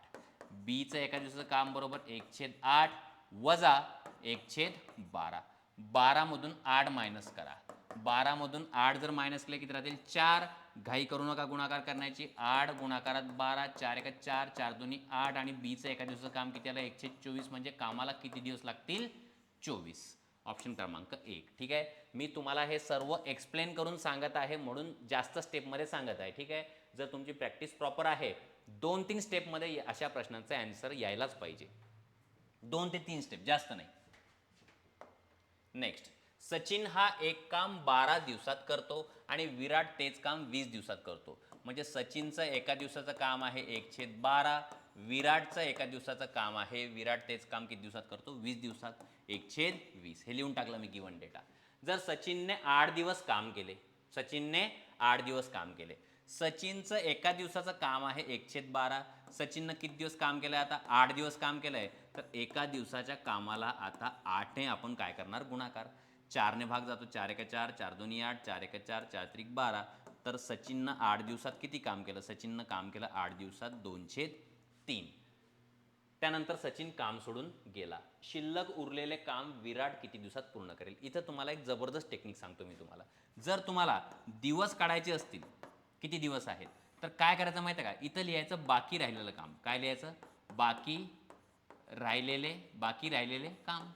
बीचं एका दिवसाचं काम बरोबर 1/8 वजा 1/12. 12मधून 8 मायनस करा. 12मधून 8 जर मायनस केले किती राहतील 4. घाई करू नका गुणाकार करण्याची. 8 गुणाकारात 12, 4 एका 4, 4 दोन्ही 8 आणि बीचं एका दिवसाचं काम किती आलं 124. म्हणजे कामाला किती दिवस लागतील 24. ऑप्शन क्रमांक 1. ठीक आहे. मी तुम्हाला हे सर्व एक्सप्लेन करून सांगत आहे म्हणून जास्त स्टेपमध्ये सांगत आहे. ठीक आहे. जर तुमची प्रॅक्टिस प्रॉपर आहे 2-3 स्टेपमध्ये अशा प्रश्नांचा आन्सर यायलाच पाहिजे. 2 ते 3 स्टेप, जास्त नाही. नेक्स्ट, सचिन हा एक काम 12 दिवसात करतो आणि विराट तेच काम 20 दिवसात करतो. म्हणजे सचिनचं एका दिवसाचं काम आहे 1/12. विराटचं एका दिवसाचं काम आहे, विराट तेच काम किती दिवसात करतो 20 दिवसात. 1/20 हे लिहून टाकलं मी गिवन डेटा. जर सचिनने 8 दिवस काम केले, सचिनने 8 दिवस काम केले, सचिनचं एका दिवसाचं काम आहे 1/12. सचिननं किती दिवस काम केलंय आता 8 दिवस काम केलंय. तर एका दिवसाच्या कामाला आता 8ने आपण काय करणार गुणाकार. 4ने भाग जातो, 4 एका 4, 4 दोन्ही 8, 4 एका 4, 4 त्रिक 12. तर सचिननं 8 दिवसात किती काम केलं, सचिननं काम केलं 8 दिवसात 2/3. त्यानंतर सचिन काम सोडून गेला. शिल्लक उरलेले काम विराट किती दिवसात पूर्ण करेल. इथं तुम्हाला एक जबरदस्त टेक्निक सांगतो मी तुम्हाला. जर तुम्हाला दिवस काढायचे असतील किती दिवस आहेत तर काय करायचं माहिती आहे का, इथं लिहायचं बाकी राहिलेलं काम. काय लिहायचं, बाकी राहिलेले काम.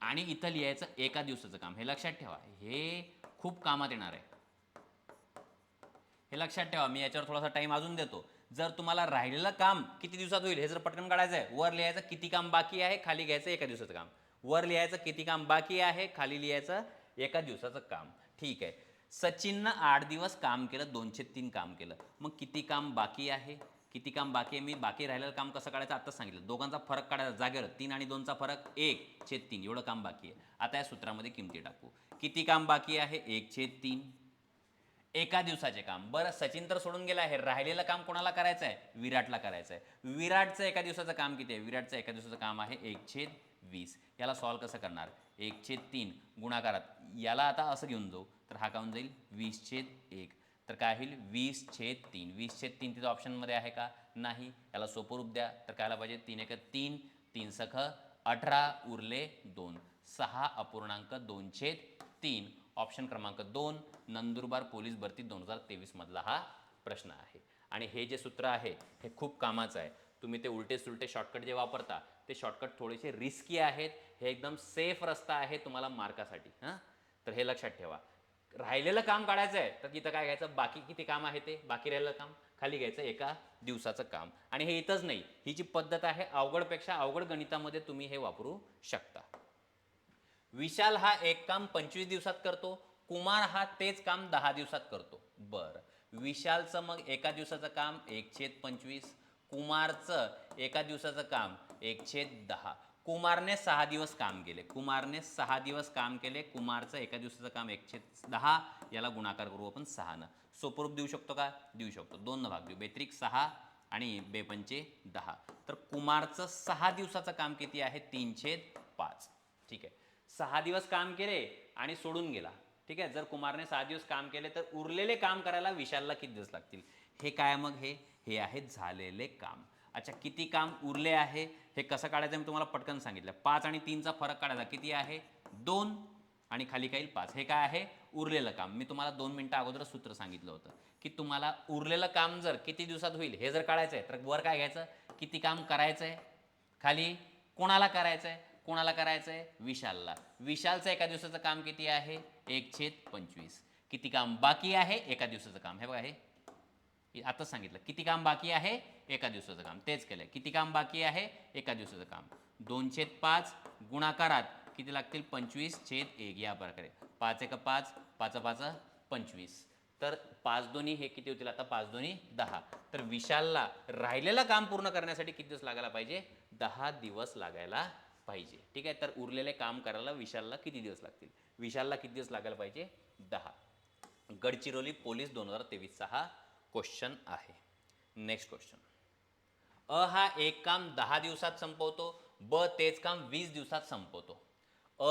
आणि इथं लिहायचं एका दिवसाचं काम. हे लक्षात ठेवा, हे खूप कामात येणार आहे. हे लक्षात ठेवा. मी याच्यावर थोडासा टाइम अजून देतो. जर तुम्हाला राहिलेलं काम किती दिवसात होईल हे जर पटकन काढायचं आहे, वर लिहायचं किती काम बाकी आहे, खाली घ्यायचं एका दिवसाचं काम. वर लिहायचं किती काम बाकी आहे, खाली लिहायचं एका दिवसाचं काम. ठीक आहे. सचिननं 8 दिवस काम केलं, 2/3 काम केलं. मग किती काम बाकी आहे, किती काम बाकी आहे. मी बाकी राहिलेलं काम कसं काढायचं आत्ताच सांगितलं. दोघांचा फरक काढायचा जागेवर. 3 आणि 2चा फरक 1/3 एवढं काम बाकी आहे. आता या सूत्रामध्ये किमती टाकू. किती काम बाकी आहे 1/3 एका दिवसाचे काम. बरं, सचिन तर सोडून गेला आहे, राहिलेलं काम कोणाला करायचं आहे, विराटला करायचं आहे. विराटचं एका दिवसाचं काम किती आहे, विराटचं एका दिवसाचं काम आहे 1/20. याला सॉल्व कसं करणार, 1/3 गुणाकारात याला आता असं घेऊन जाऊ तर हा काऊन जाईल 20/1. तर काय होईल 20/3. 20/3 तिथं ऑप्शनमध्ये आहे का, नाही. याला सोपं रूप द्या तर कायला पाहिजे 3 1 3, 3 सख 18 उरले 2, 6.2/3. ऑप्शन क्रमांक 2 नंदुरबार पोलीस भरती 2023 मधला हा प्रश्न आहे. आणि हे जे सूत्र आहे हे खूप कामाचं आहे. तुम्ही ते उलटे सुलटे शॉर्टकट जे वापरता ते शॉर्टकट थोडेसे रिस्की आहेत. हे एकदम सेफ रस्ता आहे तुम्हाला मार्कासाठी. हां, तर हे लक्षात ठेवा. राहिलेलं काम काढायचं आहे तर तिथं काय घ्यायचं, बाकी किती काम आहे ते बाकी राहिलेलं काम, खाली घ्यायचं एका दिवसाचं काम. आणि हे इथंच नाही, ही जी पद्धत आहे अवघडपेक्षा अवघड गणितामध्ये तुम्ही हे वापरू शकता. विशाल हा एक काम 25 दिवसात करतो, कुमार हा तेच काम 10 दिवसात करतो. बरं, विशालचं मग एका दिवसाचं काम 1/25, कुमारचं एका दिवसाचं काम 1/10. कुमारने 6 दिवस काम केले, कुमारने 6 दिवस काम केले, कुमारचं एका दिवसाचं काम 1/10. याला गुणाकार करू आपण 6नं. सोपरूप देऊ शकतो का, देऊ शकतो. 2 भाग देऊ, बेत्रिक 6 आणि बेपंचे 10. तर कुमारचं 6 दिवसाचं काम किती आहे 3/5. ठीक आहे. 6 दिवस काम केले आणि सोडून गेला. ठीक आहे. जर कुमारने 6 दिवस काम केले तर उरलेले काम करायला विशालला किती दिवस लागतील. हे काय मग, हे आहे झालेले काम. अच्छा, किती काम उरले आहे हे कसं काढायचं मी तुम्हाला पटकन सांगितलं. 5 आणि 3चा फरक काढायचा, किती आहे 2 आणि खाली काही 5. हे काय आहे उरलेलं काम. मी तुम्हाला 2 मिनिटं अगोदर सूत्र सांगितलं होतं की तुम्हाला उरलेलं काम जर किती दिवसात होईल हे जर काढायचं आहे तर वर काय घ्यायचं, किती काम करायचं आहे, खाली कोणाला करायचं आहे, कोणाला करायचं आहे विशालला. विशालचं एका दिवसाचं काम किती आहे 1/25. किती काम बाकी आहे एका दिवसाचं काम. हे बघा, हे आताच सांगितलं किती काम बाकी आहे एका दिवसाचं काम, तेच केलंय. किती काम बाकी आहे एका दिवसाचं काम 2/5 गुणाकारात किती लागतील 25/1. या प्रकारे 5 1 5, 5 5 25. तर 5 दोन्ही हे किती होतील आता, 5 दोन्ही 10. तर विशालला राहिलेलं काम पूर्ण करण्यासाठी किती दिवस लागायला पाहिजे, 10 दिवस लागायला पाहिजे. ठीक आहे. तर उरलेले काम करायला विशालला किती दिवस लागतील, विशालला किती दिवस लागायला पाहिजे 10. गडचिरोली पोलीस 2023चा हा क्वेश्चन आहे. Next question. अ हा एक काम 10 दिवसात संपवतो, ब तेच काम 20 दिवसात संपवतो.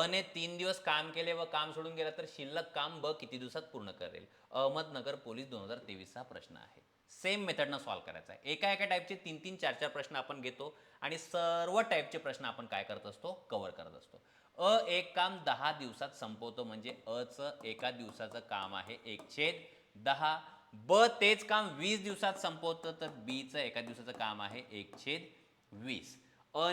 ने 3 दिवस काम केले व काम सोडून गेला तर शिल्लक काम ब किती दिवसात पूर्ण करेल? अहमदनगर पोलीस 2023 हा प्रश्न आहे. सेम मेथडनं सॉल्व्ह करायचा आहे. एका एका टाईपचे 3-3, 4-4 प्रश्न आपण घेतो आणि सर्व टाईपचे प्रश्न आपण काय करत असतो? कव्हर करत असतो. एक काम 10 दिवसात संपवतो म्हणजे चं एका दिवसाचं काम आहे 1/10. ब तेच काम 20 दिवसात संपवतं तर बीचं एका दिवसाचं काम आहे 1/20.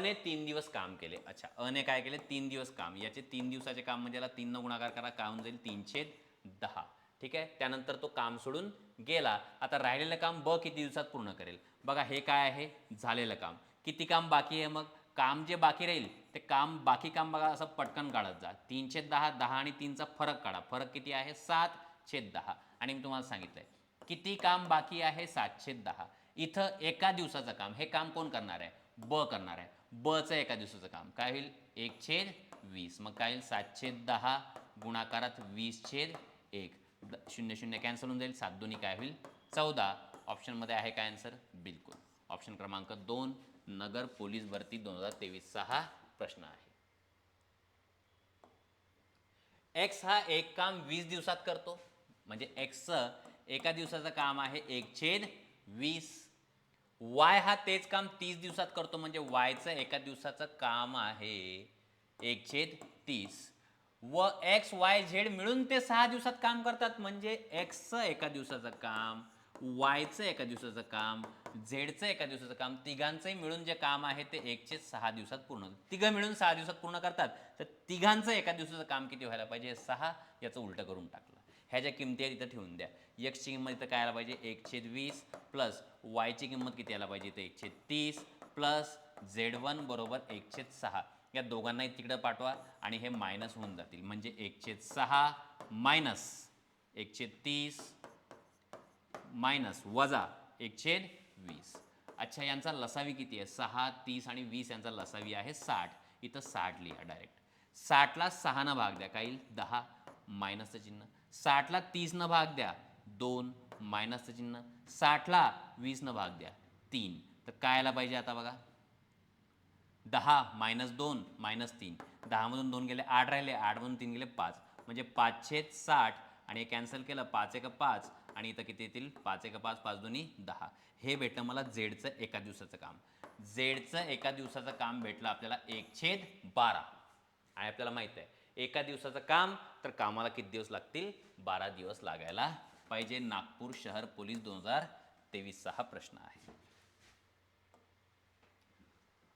ने 3 दिवस काम केले. अच्छा, ने काय केले? 3 दिवस काम. याचे 3 दिवसाचे काम म्हणजे याला 3 गुणाकार करा, काय होऊन जाईल? 3/10. ठीक आहे. त्यानंतर तो काम सोडून गेला. आता राहिलेलं काम ब किती दिवसात पूर्ण करेल? बघा हे काय आहे? झालेलं काम. किती काम बाकी आहे मग? काम जे बाकी राहील ते काम, बाकी काम बघा असं पटकन काढत जा. 3/10, 10 आणि 3चा फरक काढा. फरक किती आहे? 7/10. आणि मी तुम्हाला सांगितलंय किती काम बाकी आहे? 7/10. इथं एका दिवसाचं काम, हे काम कोण करणार आहे? ब करणार आहे. बचं एका दिवसाचं काम काय होईल? 1/20. मग काय होईल? 7/10 गुणाकारात 20/1. 0 कॅन्सल होऊन जाईल. 7 दोन्ही काय होईल? 14. ऑप्शनमध्ये आहे काय आन्सर? बिलकुल. ऑप्शन क्रमांक 2 नगर पोलीस भरती 2023 हा प्रश्न आहे. एक्स हा एक काम 20 दिवसात करतो म्हणजे एक्सचं एका दिवसाचं काम आहे 1/20. वाय हा तेच काम 30 दिवसात करतो म्हणजे वायचं एका दिवसाचं काम आहे 1/30. व एक्स वाय झेड मिळून ते 6 दिवसात काम करतात म्हणजे एक्सचं एका दिवसाचं काम, वायचं एका दिवसाचं काम, झेडचं एका दिवसाचं काम, तिघांचंही मिळून जे काम आहे ते 1/6 दिवसात पूर्ण. तिघं मिळून 6 दिवसात पूर्ण करतात तर तिघांचं एका दिवसाचं काम किती व्हायला पाहिजे? 6. याचं उलटं करून टाकलं. ह्या ज्या किमती आहेत इथं ठेवून द्या. एक्सची किंमत इथं काय आला पाहिजे? 1/20 प्लस वायची किंमत किती आला पाहिजे? ते 1/30 प्लस Z1 बरोबर 1/6. या दोघांनाही तिकडं पाठवा आणि हे मायनस होऊन जातील म्हणजे 1/6 मायनस 1/30 मायनस वजा 1/20. अच्छा, यांचा लसावी किती आहे? 6, 30 आणि 20 यांचा लसावी आहे 60. इथं 60 लिहा डायरेक्ट. 60ला 6 न भाग द्या, काय येईल? 10 मायनसचं चिन्ह. 60ला 30 न भाग द्या 2 मायनसचं चिन्ह. 60ला 20 न भाग द्या 3. तर काय आला पाहिजे आता बघा? 10 - 2 - 3. 10 मधून 2 गेले 8 राहिले, 8 मधून 3 गेले 5 म्हणजे 5/60 आणि हे कॅन्सल केलं 5 1 5 आणि इथं किती येतील? 5 1 5 5 2 10. हे भेटलं मला झेडचं एका दिवसाचं काम. झेडचं एका दिवसाचं काम भेटलं आपल्याला 1/12 आणि आपल्याला माहित आहे एका दिवसाचं काम तर कामाला किती दिवस लागतील? 12 दिवस लागायला पाहिजे. नागपूर शहर पोलीस 2023 हा प्रश्न आहे.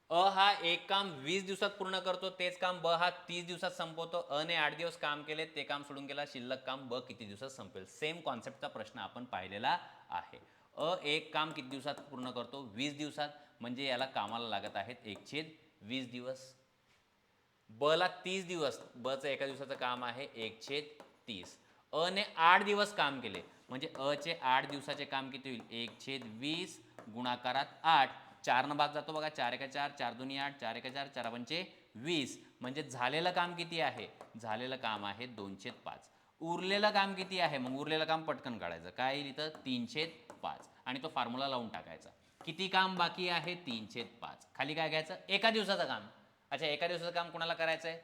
हा एक काम 20 दिवसात पूर्ण करतो तेच काम ब हा 30 दिवसात संपवतो. ने 8 दिवस काम केले ते काम सोडून गेला. शिल्लक काम ब किती दिवसात संपेल? सेम कॉन्सेप्टचा प्रश्न आपण पाहिलेला आहे. एक काम किती दिवसात पूर्ण करतो? 20 दिवसात म्हणजे याला कामाला लागत आहेत 1/20 दिवस. ब ला 30 दिवस, बचं एका दिवसाचं काम आहे 1/30. ने 8 दिवस काम केले म्हणजे चे 8 दिवसाचे काम किती होईल? 1/20 गुणाकारात 8. 4 न भाग जातो बघा. 4 1 4, 4 2 8, 4 1 4, 4 5 20 म्हणजे झालेलं काम किती आहे? झालेलं काम आहे 2/5. उरलेलं काम किती आहे? मग उरलेलं काम पटकन काढायचं. काय येईल इथं? 3/5 आणि तो फॉर्म्युला लावून टाकायचा. किती काम बाकी आहे? 3/5. खाली काय घ्यायचं? एका दिवसाचं काम. अच्छा, एका दिवसाचं काम कोणाला करायचं आहे?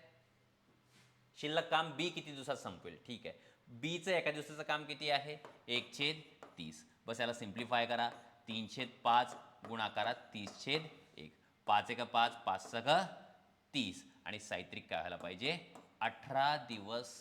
शिल्लक काम बी किती दिवसात संपेल? ठीक आहे. बीचं एका दिवसाचं काम किती आहे? 1/30. बस याला सिम्प्लिफाय करा. 3/5 गुणाकारात 30/1. 5 1 5, 5 6 30 आणि साहित्रिक काय व्हायला पाहिजे? 18 दिवस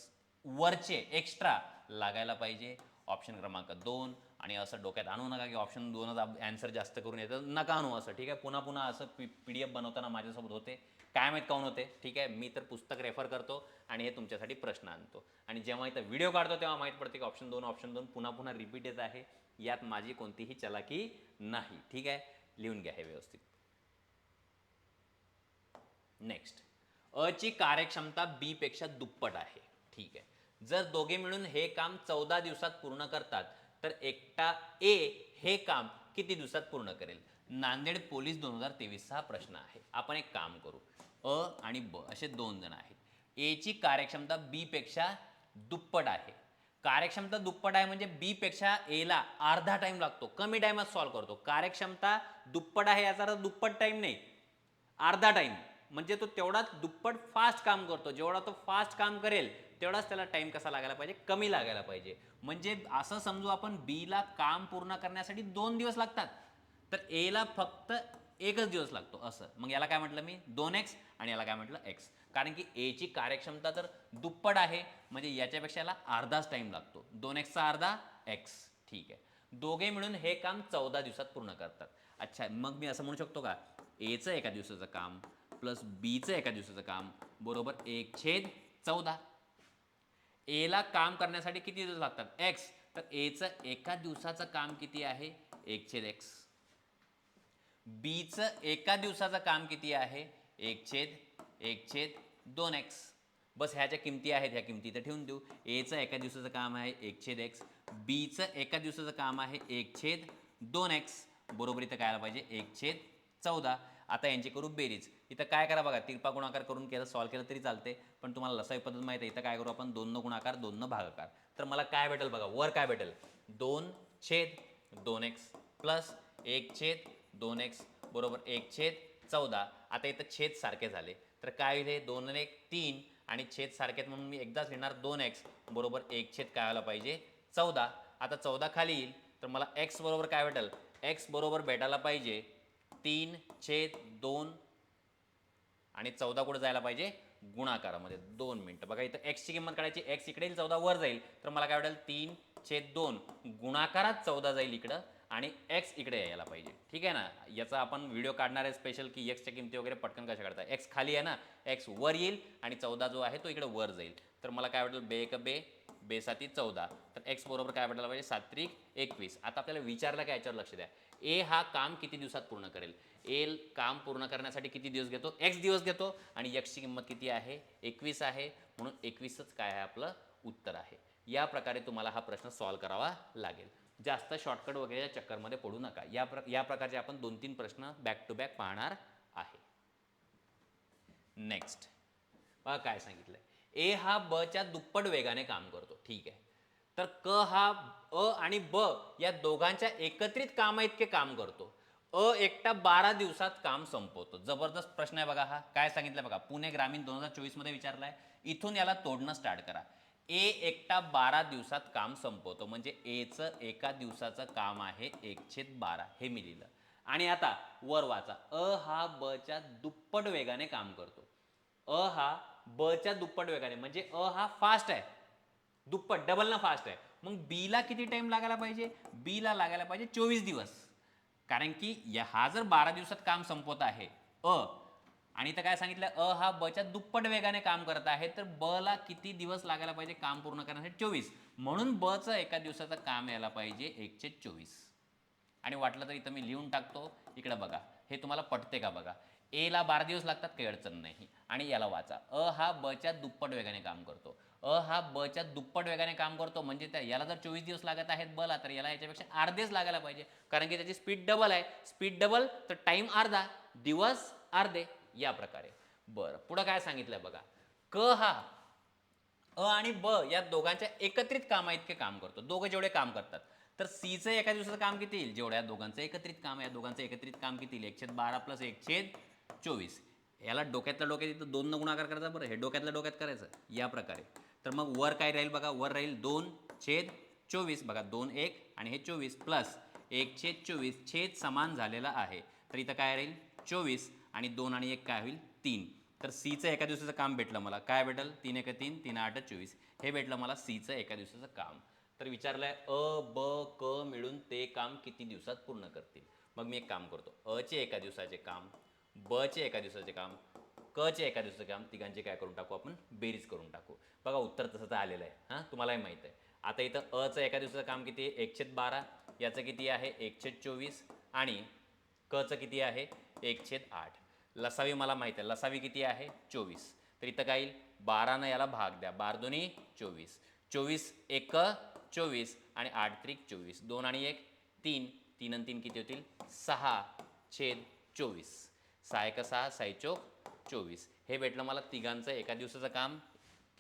वरचे एक्स्ट्रा लागायला पाहिजे. ऑप्शन क्रमांक 2. आणि असं डोक्यात आणू नका की ऑप्शन 2च आन्सर जास्त करून येतं. नका आणू असं. ठीक आहे. पुन्हा पुन्हा असं PDF बनवताना माझ्यासोबत होते. काय माहीत काऊन होते? ठीक आहे. मी तर पुस्तक रेफर करतो आणि हे तुमच्यासाठी प्रश्न आणतो आणि जेव्हा इथं व्हिडिओ काढतो तेव्हा माहीत पडते की ऑप्शन 2 पुन्हा पुन्हा रिपीट येत आहे. यात माझी कोणतीही चलाकी नाही. ठीक आहे. लिहून घ्या हे व्यवस्थित. नेक्स्ट, ची कार्यक्षमता बी पेक्षा दुप्पट आहे. ठीक आहे. जर दोघे मिळून हे काम 14 दिवसात पूर्ण करतात तर एकटा ए हे काम किती दिवसात पूर्ण करेल? नांदेड पोलीस 2023 हा प्रश्न आहे. आपण एक काम करू. आणि ब असे 2 जण आहेत. ए ची कार्यक्षमता बी पेक्षा दुप्पट आहे. कार्यक्षमता दुप्पट आहे म्हणजे बी पेक्षा ए ला अर्धा टाइम लागतो. कमी टाइमात सॉल्व्ह करतो. कार्यक्षमता दुप्पट आहे याचा अर्थ दुप्पट टाइम नाही, अर्धा टाइम. म्हणजे तो तेवढाच दुप्पट फास्ट काम करतो. जेवढा तो फास्ट काम करेल तेवढाच त्याला टाइम कसा लागायला पाहिजे, कमी लागायला पाहिजे. म्हणजे असं समजू आपण बीला काम पूर्ण करण्यासाठी 2 दिवस लागतात, तर एला फक्त एकच दिवस लागतो असं. मग याला काय म्हटलं मी, 2x, आणि याला काय म्हटलं x. कारण की एची कार्यक्षमता तर दुप्पट आहे, म्हणजे याच्यापेक्षा याला अर्धाच टाइम लागतो. 2x चा अर्धा x. ठीक आहे, दोघे मिळून हे काम 14 दिवसात पूर्ण करतात. अच्छा, मग मी असं म्हणू शकतो का, एचं एका दिवसाचं काम प्लस बीचं एका दिवसाचं काम बरोबर 1/14. एला काम करण्यासाठी किती दिवस लागतात, x, तर एचं एका दिवसाचं काम किती आहे, 1/x. बीचं एका दिवसाचं काम किती आहे, 1/2x. बस ह्याच्या किमती आहेत, ह्या किमती तर ठेवून देऊ. एचं एका दिवसाचं काम आहे 1/x, बीचं एका दिवसाचं काम आहे 1/2x, बरोबर इथं काय आलं पाहिजे, 1/14. आता यांची करू बेरीज. इथं काय करा बघा, तिरपा गुणाकार करून केलं, सॉल्व केलं तरी चालते, पण तुम्हाला लसावी पद्धत माहिती आहे. इथं काय करू आपण, 2 गुणाकार 2 भागाकार. तर मला काय भेटेल बघा, वर काय भेटेल, 2/2x प्लस 1/2x बरोबर 1/14. आता इथं छेद सारखे झाले, तर काय होईल, हे 2 1 3 आणि छेद सारखे म्हणून मी एकदाच लिहिणार 2x बरोबर 1/14 काय व्हायला पाहिजे, 14. आता 14 खाली येईल, तर मला x बरोबर काय भेटेल, x बरोबर भेटायला पाहिजे 3/2 आणि 14 कुठे जायला पाहिजे, गुणाकारामध्ये. 2 मिनिटं बघा, इथं x ची किंमत काढायची, x इकडे येईल, 14 वर जाईल, तर मला काय भेटेल 3/2 गुणाकारात 14 जाईल इकडं आणि x इकडे यायला पाहिजे. ठीक आहे ना, याचा आपण व्हिडिओ काढणार आहे स्पेशल, की x च्या किमती वगैरे पटकन कशा काढता. x खाली आहे ना, x वर येईल आणि 14 जो आहे तो इकडे वर जाईल. तर मला काय भेटेल, बे 1 बे, बे 7 14. तर x बरोबर काय भेटायला पाहिजे, 7 3 21. आता आपल्याला विचारलं काय, याच्यावर लक्ष द्या. ए हा काम किती दिवसात पूर्ण करेल, ए काम पूर्ण करण्यासाठी किती दिवस घेतो, x दिवस घेतो, आणि x ची किंमत किती आहे, 21 आहे, म्हणून 21च काय आहे आपलं उत्तर आहे. या प्रकारे तुम्हाला हा प्रश्न सॉल्व करावा लागेल. जास्त शॉर्टकट वगैरे चक्करमध्ये पडू नका. या प्रकारचे आपण 2-3 प्रश्न बॅक टू बॅक पाहणार आहे. नेक्स्ट बघा काय सांगितलंय, ए हा ब च्या दुप्पट वेगाने काम करतो. ठीक आहे, तर क हा अ आणि ब या दोघांच्या एकत्रित कामा इतके काम करतो. अ एकटा 12 दिवसात काम संपवतो. जबरदस्त प्रश्न आहे बघा हा. काय सांगितलं बघा, पुणे ग्रामीण 2024 मध्ये विचारलाय. इथून याला तोडणं स्टार्ट करा. ए एकटा 12 दिवसात काम संपवतो, म्हणजे एचं एका दिवसाचं काम आहे 1/12, हे मी लिहिलं. आणि आता वर वाचा, अ हा ब च्या दुप्पट वेगाने काम करतो. अ हा ब च्या दुप्पट वेगाने, म्हणजे अ हा फास्ट आहे, दुप्पट डबल ना फास्ट आहे. मग बी ला किती टाइम लागायला पाहिजे, बी ला लागायला पाहिजे 24 दिवस. कारण की हा जर 12 दिवसात काम संपवत आहे अ, आणि इथं काय सांगितलं, अ हा ब च्या दुप्पट वेगाने काम करत आहे, तर ब ला किती दिवस लागायला पाहिजे काम पूर्ण करण्यासाठी, 24. म्हणून ब चं एका दिवसाचं काम यायला पाहिजे 1/24. आणि वाटलं तर इथं मी लिहून टाकतो, इकडे बघा, हे तुम्हाला पटते का बघा. ए ला 12 दिवस लागतात, काही अडचण नाही. आणि याला वाचा, अ हा ब च्या दुप्पट वेगाने काम करतो. अ हा ब च्या दुप्पट वेगाने काम करतो, म्हणजे त्या याला जर 24 दिवस लागत आहेत ब ला, तर याला याच्यापेक्षा अर्धेच लागायला पाहिजे, कारण की त्याची स्पीड डबल आहे. स्पीड डबल तर टाइम अर्धा, दिवस अर्धे. या प्रकारे. बरं, पुढं काय सांगितलंय बघा, क हा अ आणि ब या दोघांच्या एकत्रित कामा इतके काम करतो. दोघं जेवढे काम करतात, तर सीचं एका दिवसाचं काम किती येईल, जेवढ्या दोघांचं एकत्रित काम आहे, या दोघांचं एकत्रित काम किती येईल, 1/12 प्लस 1/24. याला डोक्यातल्या डोक्यात इथं 2 न गुणाकार करायचा. बरं, हे डोक्यातल्या डोक्यात करायचं या प्रकारे. तर मग वर काय राहील बघा, वर राहील 2/24. बघा 2 1 आणि हे 24 प्लस 1/24, छेद समान झालेला आहे, तर इथं काय राहील 24 आणि 2 आणि 1 काय होईल 3. तर सीचं एका दिवसाचं काम भेटलं मला, काय भेटल, 3 1 3, 3 8 24, हे भेटलं मला सीचं एका दिवसाचं काम. तर विचारलंय अ ब क मिळून ते काम किती दिवसात पूर्ण करतील. मग मी एक काम करतो, अ चे एका दिवसाचे काम, ब चे एका दिवसाचे काम, क चे एका दिवसाचे काम, तिघांचे काय करून टाकू आपण, बेरीज करून टाकू. बघा उत्तर तसं तर आलेलं आहे, हां तुम्हालाही माहीत आहे. आता इथं अ चं एका दिवसाचं काम किती आहे, 1/12, याचं किती आहे 1/24, आणि क चं किती आहे 1/8. लसावी मला माहिती आहे, लसावी किती आहे 24. तर इथं काय येईल, 12 याला भाग द्या, 12 दोन्ही 24, 24 1 24 आणि 8 त्रिक 24, 2 आणि 1 3, 3 आणि 3 किती होतील 6/24. 6 1 6, 6 चोक 24. हे भेटलं मला तिघांचं एका दिवसाचं काम.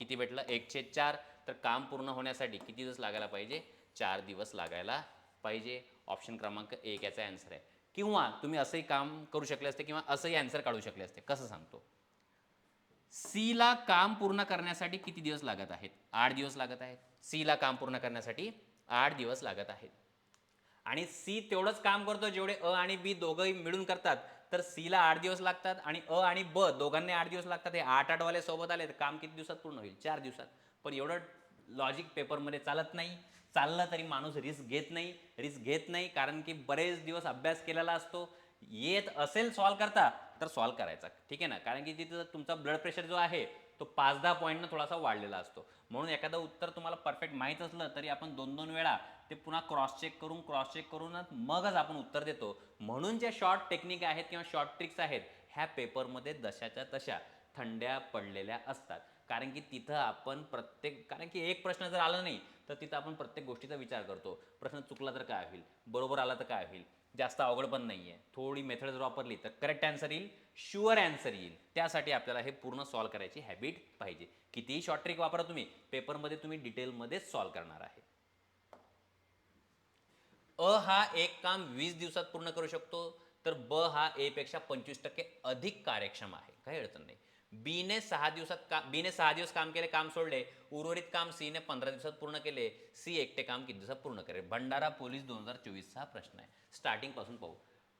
किती भेटलं 1/4. तर काम पूर्ण होण्यासाठी किती दिवस लागायला पाहिजे, 4 दिवस लागायला पाहिजे. ऑप्शन क्रमांक 1 याचा आन्सर आहे. किंवा तुम्ही असंही काम करू शकले असते, किंवा असंही आन्सर काढू शकले असते. कसं सांगतो, सी ला काम पूर्ण करण्यासाठी किती दिवस लागत आहेत? 8 दिवस लागत आहेत. सी ला काम पूर्ण करण्यासाठी 8 दिवस लागत आहेत. आणि सी तेवढंच काम करतो जेवढे अ आणि बी दोघंही मिळून करतात. तर सी ला 8 दिवस लागतात आणि अ आणि ब दोघांनी 8 दिवस लागतात. हे 8-8 वाले सोबत आले तर काम किती दिवसात पूर्ण होईल? 4 दिवसात. पण एवढं लॉजिक पेपरमध्ये चालत नाही. चाललं तरी माणूस रिस्क घेत नाही. रिस्क घेत नाही कारण की बरेच दिवस अभ्यास केलेला असतो. येत असेल सॉल्व करता तर सॉल्व करायचा, ठीक आहे ना. कारण की तिथं तुमचा ब्लड प्रेशर जो आहे तो 5-10 पॉईंटनं थोडासा वाढलेला असतो. म्हणून एखादं उत्तर तुम्हाला परफेक्ट माहीत असलं तरी आपण 2-2 वेळा ते पुन्हा क्रॉस चेक करूनच मगच आपण उत्तर देतो. म्हणून ज्या शॉर्ट टेक्निक आहेत किंवा शॉर्ट ट्रिक्स आहेत ह्या पेपरमध्ये जशाच्या तशा थंड्या पडलेल्या असतात. कारण की तिथं आपण कारण की एक प्रश्न जर आला नाही तर तिथं आपण प्रत्येक गोष्टीचा विचार करतो. प्रश्न चुकला तर काय होईल, बरोबर आला तर काय होईल. जास्त अवघड पण नाही आहे. थोडी मेथड जर वापरली तर करेक्ट आन्सर येईल, शुअर आन्सर येईल. त्यासाठी आपल्याला हे पूर्ण सॉल्व करायची हॅबिट पाहिजे. कितीही शॉर्ट ट्रिक वापरा तुम्ही, पेपरमध्ये तुम्ही डिटेलमध्येच सॉल्व करणार आहे. अ हा एक काम 20 दिवसात पूर्ण करू शकतो तर ब हा ए पेक्षा 25% अधिक कार्यक्षम आहे, काही अडचण नाही. बीने 6 दिवस काम केले, काम सोडले. उर्वरित काम सी ने 15 दिवसात पूर्ण केले. सी एकटे काम किती दिवसात पूर्ण करेल? भंडारा पोलीस 2024 हा प्रश्न आहे. स्टार्टिंग पासून पाहू.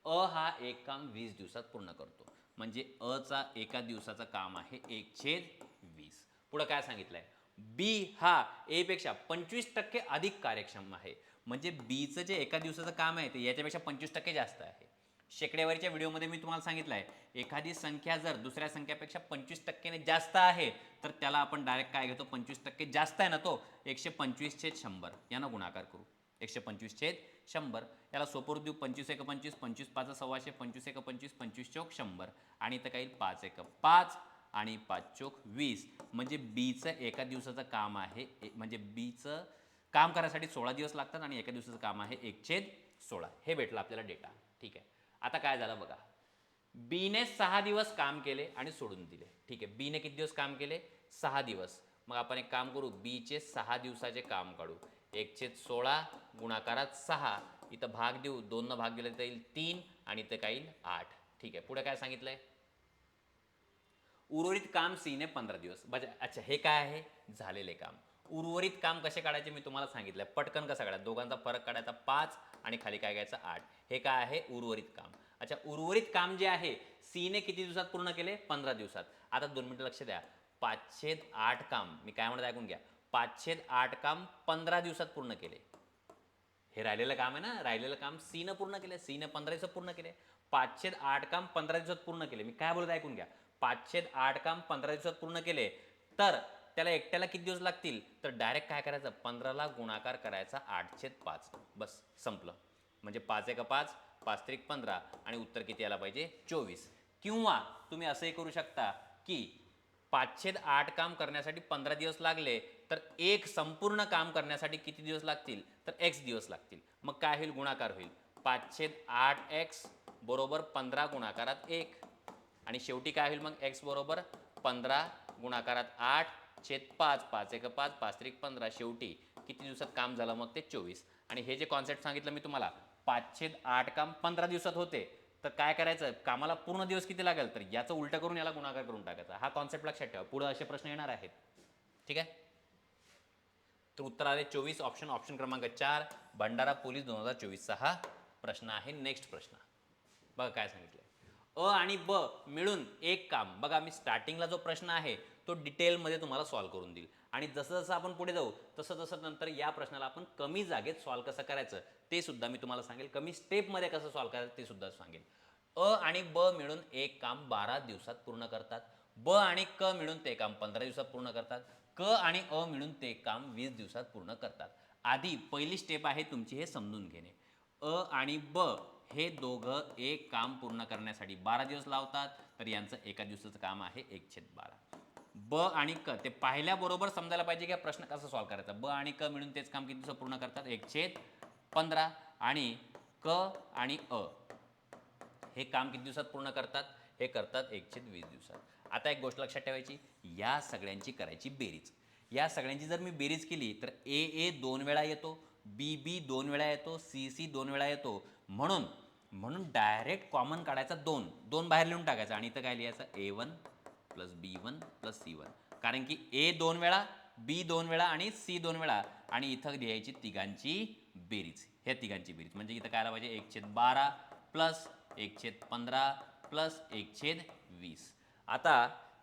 अ हा एक काम 20 दिवसात पूर्ण करतो म्हणजे अ चा एका दिवसाचं काम आहे 1/20. पुढे काय सांगितलंय? बी हा ए पेक्षा 25% अधिक कार्यक्षम आहे म्हणजे बीचं जे एका दिवसाचं काम आहे ते याच्यापेक्षा 25% जास्त आहे. शेकड्यावरच्या व्हिडिओमध्ये मी तुम्हाला सांगितलं आहे एखादी संख्या जर दुसऱ्या संख्यापेक्षा 25% जास्त आहे तर त्याला आपण डायरेक्ट काय घेतो? 25% जास्त आहे ना तो 125/100 यानं गुणाकार करू. 125/100 याला सोपं देऊ. 25 एक 25, 25 5 सव्वाशे, 25 एक 25, 25 चौक 100 आणि इथं काही 5 एक 5 आणि 5 चौक 20 म्हणजे बीचं एका दिवसाचं काम आहे म्हणजे बीचं काम करायसाठी 16 दिवस लागतात आणि एका दिवसाचं काम आहे 1/16. हे भेटलं आपल्याला डेटा, ठीक आहे. आता काय झालं बघा. बीने 6 दिवस काम केले आणि सोडून दिले, ठीक आहे. बीने किती दिवस काम केले? 6 दिवस. मग आपण एक काम करू, बीचे 6 दिवसाचे काम काढू. 1/16 गुणाकारात 6 इथं भाग देऊ. 2 भाग दिला तर येईल 3 आणि इथं काय येईल 8, ठीक आहे. पुढे काय सांगितलंय? उर्वरित काम सी ने 15 दिवस. अच्छा, हे काय आहे? झालेले काम. उर्वरित काम कसे काढायचे मी तुम्हाला सांगितलं. पटकन कसा काढायचा? दोघांचा फरक काढायचा 5 आणि खाली काय घ्यायचं 8. हे काय आहे? उर्वरित काम. अच्छा, उर्वरित काम जे आहे सी ने किती दिवसात पूर्ण केले? 15 दिवसात. आता 2 मिनिटं लक्ष द्या. 5/8 काम, मी काय म्हणत ऐकून घ्या. 5/8 काम 15 दिवसात पूर्ण केले. हे राहिलेलं काम आहे ना, राहिलेलं काम सी न पूर्ण केले. सी ने 15 दिवसात पूर्ण केले. 5/8 काम 15 दिवसात पूर्ण केले. मी काय बोलत ऐकून घ्या. 5/8 काम 15 दिवसात पूर्ण केले तर त्याला एकट्याला किती दिवस लागतील? तर डायरेक्ट काय करायचं? 15ला गुणाकार करायचा 8/5. बस संपलं. म्हणजे 5 एक 5, 5 त्रिक 15 आणि उत्तर किती यायला पाहिजे? 24. किंवा तुम्ही असंही करू शकता की 5/8 काम करण्यासाठी 15 दिवस लागले तर एक संपूर्ण काम करण्यासाठी किती दिवस लागतील? तर x दिवस लागतील. मग काय होईल? गुणाकार होईल. 5/8x बरोबर 15 गुणाकारात 1 आणि शेवटी काय होईल? मग x बरोबर 15 गुणाकारात 8/5, 5 एक 5, 5 त्रिक 15. शेवटी किती दिवसात काम झालं? मग ते 24. आणि हे जे कॉन्सेप्ट सांगितलं मी तुम्हाला 5/8 काम 15 दिवसात होते तर काय करायचं? कामाला पूर्ण दिवस किती लागेल? तर याचं उलटं करून याला गुणाकार करून टाकायचा. हा कॉन्सेप्ट लक्षात ठेवा. पुढे असे प्रश्न येणार आहेत, ठीक आहे. तर उत्तर आले 24. ऑप्शन क्रमांक 4 भंडारा पोलीस 2024 हा प्रश्न आहे. नेक्स्ट प्रश्न बघा काय सांगितलंय. अ आणि ब मिळून एक काम. बघा मी स्टार्टिंगला जो प्रश्न आहे तो डिटेलमध्ये तुम्हाला सॉल्व करून देईल आणि जसं जसं आपण पुढे जाऊ तसं तसं नंतर या प्रश्नाला आपण कमी जागेत सॉल्व कसं करायचं ते सुद्धा मी तुम्हाला सांगेल. कमी स्टेपमध्ये कसं सॉल्व करायचं ते सुद्धा सांगेल. अ आणि ब मिळून एक काम 12 दिवसात पूर्ण करतात. ब आणि क मिळून ते काम 15 दिवसात पूर्ण करतात. क आणि अ मिळून ते काम 20 दिवसात पूर्ण करतात. आधी पहिली स्टेप आहे तुमची हे समजून घेणे. अ आणि ब हे दोघं एक काम पूर्ण करण्यासाठी 12 दिवस लावतात तर यांचं एका दिवसाचं काम आहे 1/12. ब आणि क ते पाहिल्याबरोबर समजायला पाहिजे की हा प्रश्न कसा सॉल्व करायचा. ब आणि क मिळून तेच काम किती दिवसात पूर्ण करतात? 1/15 आणि क आणि अ हे काम किती दिवसात पूर्ण करतात? हे करतात 1/20 दिवसात. आता एक गोष्ट लक्षात ठेवायची, या सगळ्यांची करायची बेरीज. या सगळ्यांची जर मी बेरीज केली तर ए 2 वेळा येतो, बी 2 वेळा येतो, सी 2 वेळा येतो. म्हणून डायरेक्ट कॉमन काढायचा 2 बाहेर लिहून टाकायचा आणि इथं काय लिहायचं? A1 plus B1 plus C1, कारण की A 2 वेळा, B 2 वेळा आणि C 2 वेळा, आणि इथं लिहायची तिघांची बेरीज, ह्या तिघांची बेरीज म्हणजे इथं काय आलं पाहिजे 1/12 प्लस 1/15 प्लस 1/20. आता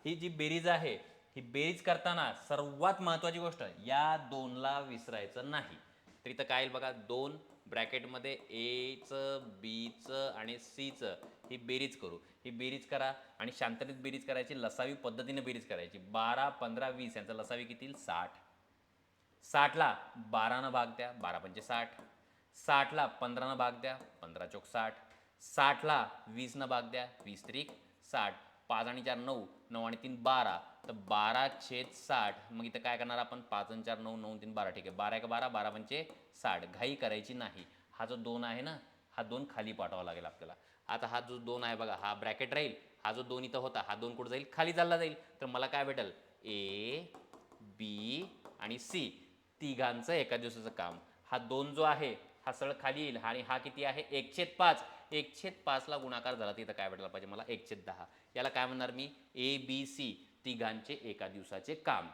ही जी बेरीज आहे, ही बेरीज करताना सर्वात महत्त्वाची गोष्ट, या दोनला विसरायचं नाही. तर इथं काय येईल बघा, 2 ब्रॅकेटमध्ये एचं, बीचं आणि सीचं ही बेरीज करू. ही बेरीज करा आणि शांततेत बेरीज करायची, लसावी पद्धतीने बेरीज करायची. 12, 15, 20 यांचा लसावी किती 60. 60ला 12 भाग द्या, 12 पंचे 60. 60ला 15 भाग द्या, 15 चौक 60. 60ला 20 भाग द्या, 20 त्रिक 60. 5 आणि 4 9, 9 आणि 3 12, तर 12/60. मग इथं काय करणार आपण, 5 आणि 4 9, 9 आणि 3 12, ठीक आहे. 12 1 12, 12 पंचे 60. घाई करायची नाही. हा जो 2 आहे ना, हा 2 खाली पाठवावा लागेल आपल्याला. आता हा जो 2 आहे बघा, हा ब्रॅकेट राहील. हा जो 2 इथं होता, हा 2 कुठं जाईल, खाली चालला जाईल. तर मला काय भेटेल, ए बी आणि सी तिघांचं एका दिवसाचं काम. हा 2 जो आहे हा सरळ खाली येईल, आणि हा किती आहे 1/5. 1/5ला गुणाकार झाला तर इथं काय भेटायला पाहिजे मला 1/10. याला काय म्हणणार मी, ए बी सी तिघांचे एका दिवसाचे काम.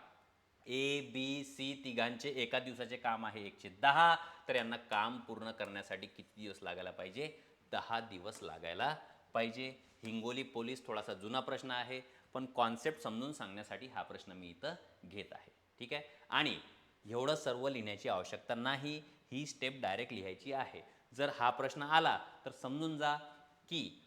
ए बी सी तिघांचे एका दिवसाचे काम आहे 1/10. तर यांना काम पूर्ण करण्यासाठी किती दिवस लागायला पाहिजे, 10 दिवस लागायला पाहिजे. हिंगोली पोलीस थोडासा जुना प्रश्न आहे, पण कॉन्सेप्ट समजून सांगण्यासाठी हा प्रश्न मी इथं घेत आहे. ठीक आहे. आणि एवढं सर्व लिहिण्याची आवश्यकता नाही, ही स्टेप डायरेक्ट लिहायची आहे. जर हा प्रश्न आला तर समजून जा की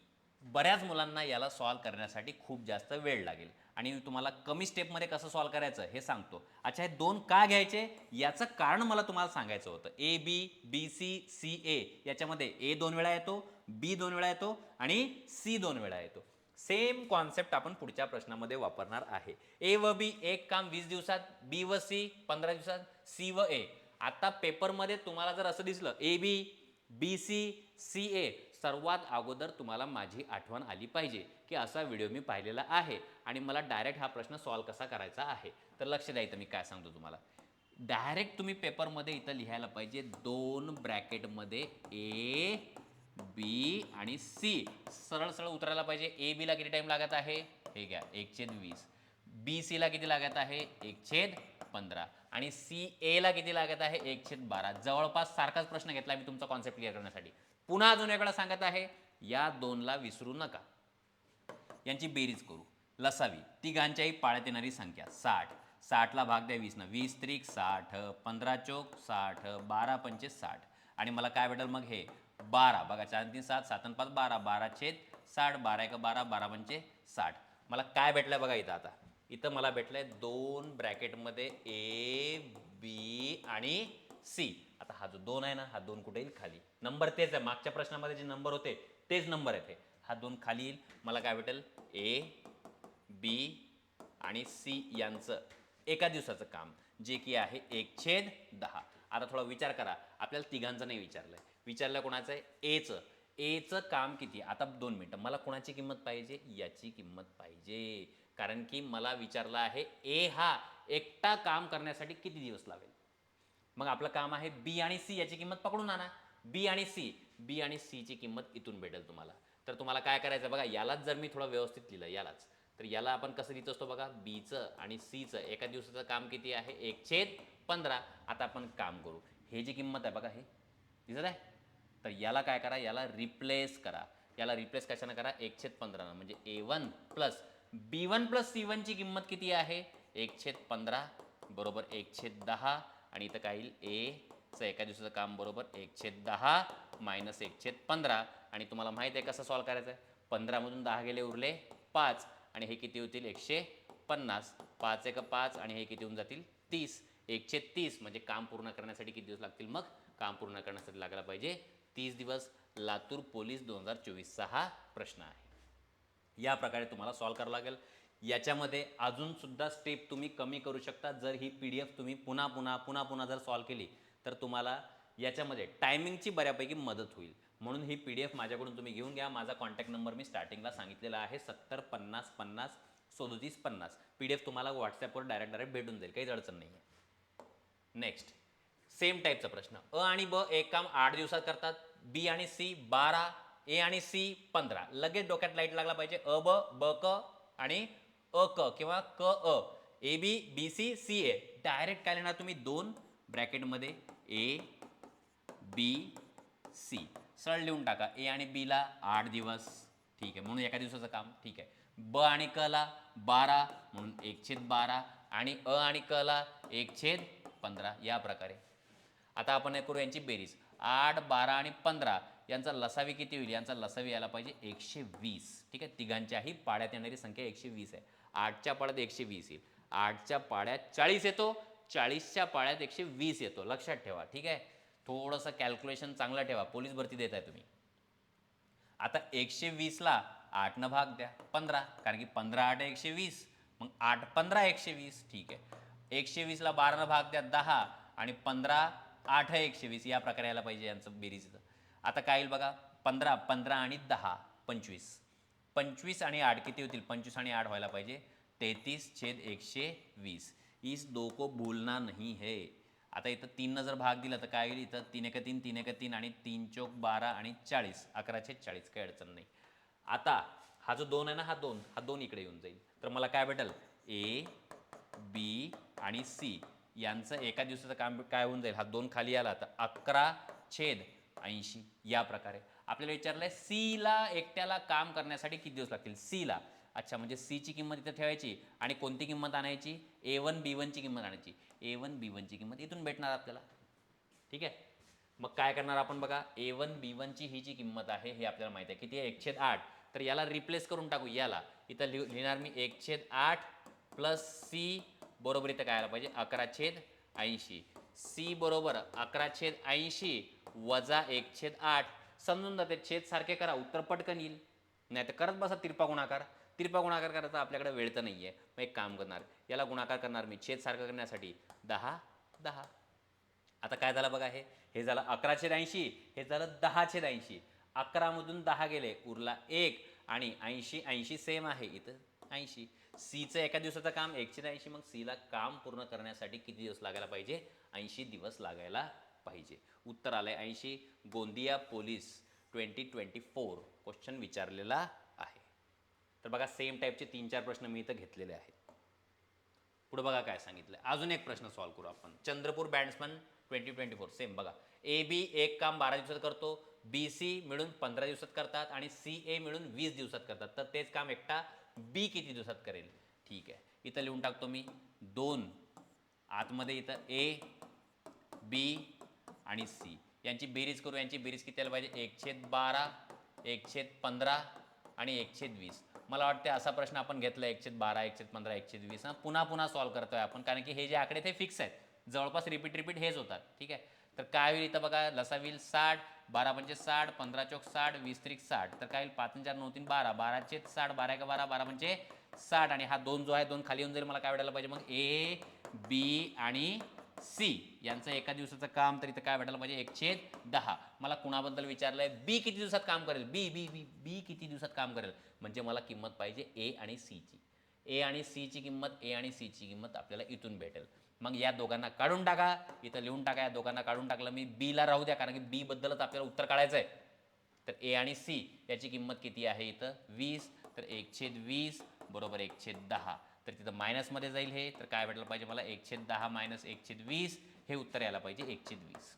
बऱ्याच मुलांना याला सॉल्व करण्यासाठी खूप जास्त वेळ लागेल, आणि मी तुम्हाला कमी स्टेपमध्ये कसं सॉल्व करायचं हे सांगतो. अच्छा, हे 2 का घ्यायचे याचं कारण मला तुम्हाला सांगायचं होतं. ए बी, बी सी, सी ए, याच्यामध्ये ए 2 वेळा येतो, बी 2 वेळा येतो आणि सी 2 वेळा येतो. सेम कॉन्सेप्ट आपण पुढच्या प्रश्नामध्ये वापरणार आहे. ए व बी एक काम 20 दिवसात, बी व सी 15 दिवसात, सी व ए. आता पेपरमध्ये तुम्हाला जर असं दिसलं ए बी, बी सी, सी ए, सर्वात अगोदर तुम्हाला माझी आठवण आली पाहिजे की असा व्हिडिओ मी पाहिलेला आहे आणि मला डायरेक्ट हा प्रश्न सॉल्व कसा करायचा आहे. तर लक्ष द्या, इथं मी काय सांगतो तुम्हाला. डायरेक्ट तुम्ही पेपरमध्ये इथं लिहायला पाहिजे 2 ब्रॅकेटमध्ये ए बी आणि सी, सरळ सरळ उतरायला पाहिजे. ए बीला किती टाइम लागत आहे, हे घ्या 1/20. बी सीला किती लागत आहे 1/15 आणि सी एला किती लागत आहे 1/12. जवळपास सारखाच प्रश्न घेतला मी तुमचा कॉन्सेप्ट क्लिअर करण्यासाठी. पुन्हा अजून वेगळा सांगत आहे, या 2ला विसरू नका. यांची बेरीज करू. लसावी तिघांच्याही पाळ्यात येणारी संख्या 60. 60ला भाग द्या 20 न, 20 त्रिक 60, 15 चौक 60, 12 पंचे 60, आणि मला काय भेटेल मग हे 12. बघा 4 3 7, 7 5 12, 12/60, 12 1 12, 12 पंचे 60. मला काय भेटलंय बघा इथं. आता इथं मला भेटलंय 2 ब्रॅकेटमध्ये ए बी आणि सी. आता हा जो 2 आहे ना, हा 2 कुठे येईल खाली. नंबर तेच आहे, मागच्या प्रश्नामध्ये जे नंबर होते तेच नंबर आहेत. हा 2 खाली येईल. मला काय भेटेल, ए बी आणि सी यांचं एका दिवसाचं काम, जे की आहे 1/10. आता थोडा विचार करा, आपल्याला तिघांचं नाही विचारलंय, विचारलं कोणाचं आहे, एचं. एचं काम किती. आता 2 मिनटं, मला कोणाची किंमत पाहिजे, याची किंमत पाहिजे, कारण की मला विचारलं आहे ए हा एकटा काम करण्यासाठी किती दिवस लावेल. मग आपलं काम आहे बी आणि सी याची किंमत पकडून आणा. बी आणि सीची किंमत इथून भेटेल तुम्हाला. तर तुम्हाला काय करायचं बघा, यालाच जर मी थोडं व्यवस्थित लिहिलं यालाच, तर याला आपण कसं लिहित असतो बघा, बीचं आणि सीचं एका दिवसाचं काम किती आहे 1/15. आता आपण काम करू. हे जी किंमत आहे बघा, हे दिसत आहे, तर याला काय करा, याला रिप्लेस करा. याला रिप्लेस कशानं करा, 1/15 म्हणजे A1 plus B1 plus C1 ची किंमत किती आहे 1/15 बरोबर 1/10, आणि इथं काय येईल एचं एका दिवसाचं काम बरोबर 1/10 मायनस 1/15. आणि तुम्हाला माहित आहे कसं सॉल्व करायचं आहे. 15 मधून 10 गेले, उरले 5, आणि हे किती होतील 150. 5 1 5 आणि हे किती होऊन जातील 30. 1/30 म्हणजे काम पूर्ण करण्यासाठी किती दिवस लागतील, मग काम पूर्ण करण्यासाठी लागायला पाहिजे 30 दिवस. लातूर पोलीस 2024चा हा प्रश्न आहे. या प्रकारे तुम्हाला सॉल्व करावं लागेल. याच्यामध्ये अजून सुद्धा स्टेप तुम्ही कमी करू शकता. जर ही PDF तुम्ही पुन्हा पुन्हा जर सॉल्व केली तर तुम्हाला याच्यामध्ये टायमिंगची बऱ्यापैकी मदत होईल. म्हणून ही PDF माझ्याकडून तुम्ही घेऊन घ्या. माझा कॉन्टॅक्ट नंबर मी स्टार्टिंगला सांगितलेला आहे 70 50 50 37 50. PDF तुम्हाला व्हॉट्सॲपवर डायरेक्ट भेटून जाईल, काहीच अडचण नाही आहे. नेक्स्ट सेम टाईपचा प्रश्न. अ आणि ब एक काम 8 दिवसात करतात, बी आणि सी 12, ए आणि सी 15. लगेच डोक्यात लाईट लागला पाहिजे. अ ब ब क आणि अ क किंवा क अ, A B B C C A, direct काय लिहिणार तुम्ही 2 ब्रॅकेटमध्ये ए बी सी, सरळ लिहून टाका. ए आणि बी ला 8 दिवस, ठीक आहे, म्हणून एका दिवसाचं काम, ठीक आहे. ब आणि क ला 12 म्हणून 1/12 आणि अ आणि क ला 1/15 या प्रकारे. आता आपण हे करू यांची बेरीज. 8, 12 आणि 15 यांचा लसावी किती होईल? यांचा लसावी यायला पाहिजे 120, ठीक आहे. तिघांच्याही पाड्यात येणारी संख्या 120 आहे. 8च्या पाड्यात 120 येईल, 8च्या पाड्यात 40 येतो, 40च्या पाड्यात 120 येतो, लक्षात ठेवा, ठीक आहे. थोडंसं कॅल्क्युलेशन चांगलं ठेवा, पोलीस भरती देत आहे तुम्ही. आता 120 ला 8 न भाग द्या 15, कारण की 15 8 120, मग 8 15 120, ठीक आहे. 120 ला 12 न भाग द्या 10 आणि 15 8 120 या प्रकारे यायला पाहिजे यांचं बेरीज. आता काय येईल बघा, 15 15 आणि 10 25, 25 आणि 8 किती होतील? 25 आणि 8 व्हायला पाहिजे 33/120. इस 2 को भूलना नहीं है. आता इथं 3 न जर भाग दिला तर काय होईल? इथं 3 1 3 3 1 3 आणि 3 चौक 12 आणि 40, 11/40, काही अडचण नाही. आता हा जो 2 आहे ना, हा 2 इकडे येऊन जाईल, तर मला काय भेटेल? ए बी आणि सी यांचं एका दिवसाचं काम काय होऊन जाईल? हा 2 खाली आला तर 11/80 या प्रकारे. आपल्याला विचारलंय सी ला एकट्याला काम करण्यासाठी किती दिवस लागतील? सी ला, अच्छा, म्हणजे सी ची किंमत इथं ठेवायची आणि कोणती किंमत आणायची? A1 B1 ची किंमत आणायची. A1 B1 ची किंमत इथून भेटणार आपल्याला, ठीक आहे. मग काय करणार आपण बघा, A1 B1 ची ही जी किंमत आहे हे आपल्याला माहिती आहे किती आहे? 1/8. तर याला रिप्लेस करून टाकू. याला इथं लिहिणार मी 1/8 प्लस सी बरोबर इथं काय आलं पाहिजे? 11/80. सी बरोबर 11/80 वजा 1/8. समजून जाते, छेद सारखे करा, उत्तर पटकन येईल. नाही तर करत बसा तिरपा गुणाकार. तिरपा गुणाकार करायचा आपल्याकडे वेळ तर नाही आहे. मग एक काम करणार, याला गुणाकार करणार मी छेद सारखं करण्यासाठी 10 10. आता काय झालं बघा, हे झालं 11/80, हे झालं 10/80. 11 मधून 10 गेले, उरला 1 आणि 80 80 सेम आहे इथं 80. सीचं एका दिवसाचं काम 1/80, मग सीला काम पूर्ण करण्यासाठी किती दिवस लागायला पाहिजे? 80 दिवस लागायला पाहिजे. उत्तर आलंय 80. गोंदिया पोलीस 2024 क्वेश्चन विचारलेला आहे. तर बघा, सेम टाईपचे 3-4 प्रश्न मी इथं घेतलेले आहेत. पुढे बघा काय सांगितलं. अजून एक प्रश्न सॉल्व्ह करू आपण. चंद्रपूर बॅट्समन 2024 सेम बघा. ए बी एक काम 12 दिवसात करतो, बी सी मिळून 15 दिवसात करतात आणि सी ए मिळून 20 दिवसात करतात. तर तेच काम एकटा बी किती दिवसात करेल? ठीक आहे, इथं लिहून टाकतो मी 2 आतमध्ये, इथं ए बी आणि सी यांची बेरीज करू. यांची बेरीज किती आली पाहिजे? 1/12 1/15 आणि 1/20. मला वाटतं असा प्रश्न आपण घेतला 1/12 1/15 1/20. पुन्हा पुन्हा सॉल्व्ह करतोय आपण, कारण की हे जे आकडे ते फिक्स आहेत, जवळपास रिपीट हेच होतात, ठीक आहे. तर काय होईल इथं बघा, लसावी 60, 12 पंचे 60, 15 चौक 60, 20 त्रिक 60. तर काय होईल? 5 4 9 3 12, 12/60, 12 1 12, 12 पंचे 60 आणि हा 2 जो आहे 2 खाली येऊन जाईल. मला काय भेटायला पाहिजे मग? ए बी आणि सी यांचं एका दिवसाचं काम, तर इथं काय भेटायला पाहिजे? 1/10. मला कुणाबद्दल विचारलंय? बी किती दिवसात काम करेल? बी बी बी बी किती दिवसात काम करेल? म्हणजे मला किंमत पाहिजे ए आणि सी ची. ए आणि सी ची किंमत, ए आणि सी ची किंमत आपल्याला इथून भेटेल. मग या दोघांना काढून टाका, इथं लिहून टाका. या दोघांना काढून टाकलं मी, बी ला राहू द्या, कारण की बी बद्दलच आपल्याला उत्तर काढायचं आहे. तर ए आणि सी याची किंमत किती आहे? इथं 20. तर 1/20 बरोबर 1/10. तर तिथं मायनसमध्ये जाईल हे, तर काय भेटलं पाहिजे मला? 1/10 मायनस 1/20. हे उत्तर यायला पाहिजे 1/20.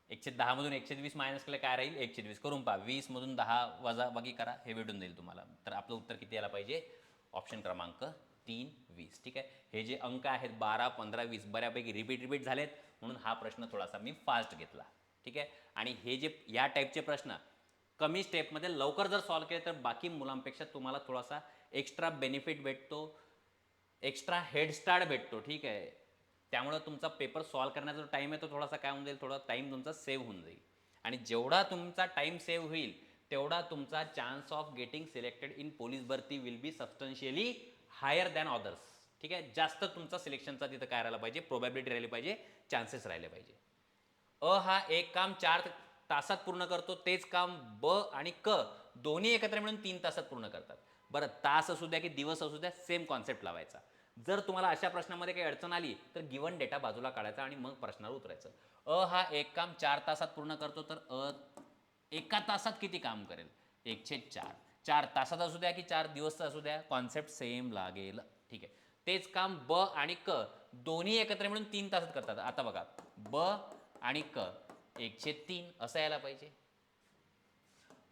1/10 मधून 1/20 मायनस केलं काय राहील? 1/20. करून पहा, 20 मधून 10 वजा बाकी करा, हे भेटून जाईल तुम्हाला. तर आपलं उत्तर किती यायला पाहिजे? ऑप्शन क्रमांक 3 20, ठीक आहे. हे जे अंक आहेत 12 15 20 बऱ्यापैकी रिपीट झालेत, म्हणून हा प्रश्न थोडासा मी फास्ट घेतला, ठीक आहे. आणि हे जे या टाईपचे प्रश्न कमी स्टेपमध्ये लवकर जर सॉल्व्ह केले तर बाकी मुलांपेक्षा तुम्हाला थोडासा एक्स्ट्रा बेनिफिट भेटतो, एक्स्ट्रा हेड स्टार्ट भेटतो, ठीक आहे. त्यामुळे तुमचा पेपर सॉल्व्ह करण्याचा जो टाईम आहे तो थोडासा काय होऊन जाईल? थोडा टाईम तुमचा सेव्ह होऊन जाईल. आणि जेवढा तुमचा टाईम सेव्ह होईल तेवढा तुमचा chance of getting selected in police भरती will be substantially higher than others, ठीक आहे. जास्त तुमचा सिलेक्शनचा तिथं काय राहिला पाहिजे? प्रोबॅबिलिटी राहिली पाहिजे, चान्सेस राहिले पाहिजे. अ हा एक काम 4 तासात पूर्ण करतो, तेच काम ब आणि क दोन्ही एकत्र मिळून 3 तासात पूर्ण करतात. बरं, तास असू द्या की दिवस असू द्या, सेम कॉन्सेप्ट लावायचा. जर तुम्हाला अशा प्रश्नामध्ये काही अडचण आली तर गिवन डेटा बाजूला काढायचा आणि मग प्रश्नावर उतरायचं. अ हा एक काम 4 तासात पूर्ण करतो, तर अ एका तासात किती काम करेल? 1/4. 4 तासात असू द्या की 4 दिवस असू द्या, कॉन्सेप्ट सेम लागेल. ठीक आहे. तेच काम ब आणि क दोन्ही एकत्र मिळून 3 तासात करतात. आता बघा, ब आणि क 1/3 असं यायला पाहिजे.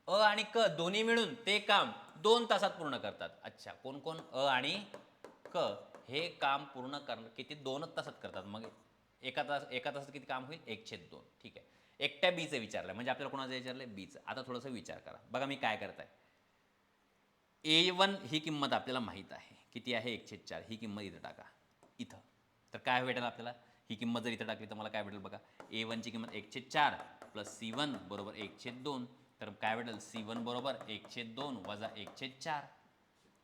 अ आणि क दोन्ही मिळून ते काम 2 तासात पूर्ण करतात. अच्छा, कोण कोण अ आणि क हे काम पूर्ण किती 2च तासात करतात. मग एका तासात किती काम होईल? 1/2. ठीक आहे. एकट्या बीचं विचारलं म्हणजे आपल्याला कोणाचं विचारलंय? बीचं. आता थोडंसं विचार करा. बघा मी काय करताय. A1 ही किंमत आपल्याला माहीत आहे. किती आहे? 1/4. ही किंमत इथं टाका. इथं. तर काय भेटेल आपल्याला? ही किंमत जर इथं टाकली तर मला काय भेटेल बघा. A1 ची किंमत 1/4 प्लस C1 बरोबर 1/2. तर काय भेटेल? C1 बरोबर 1/2 वजा 1/4.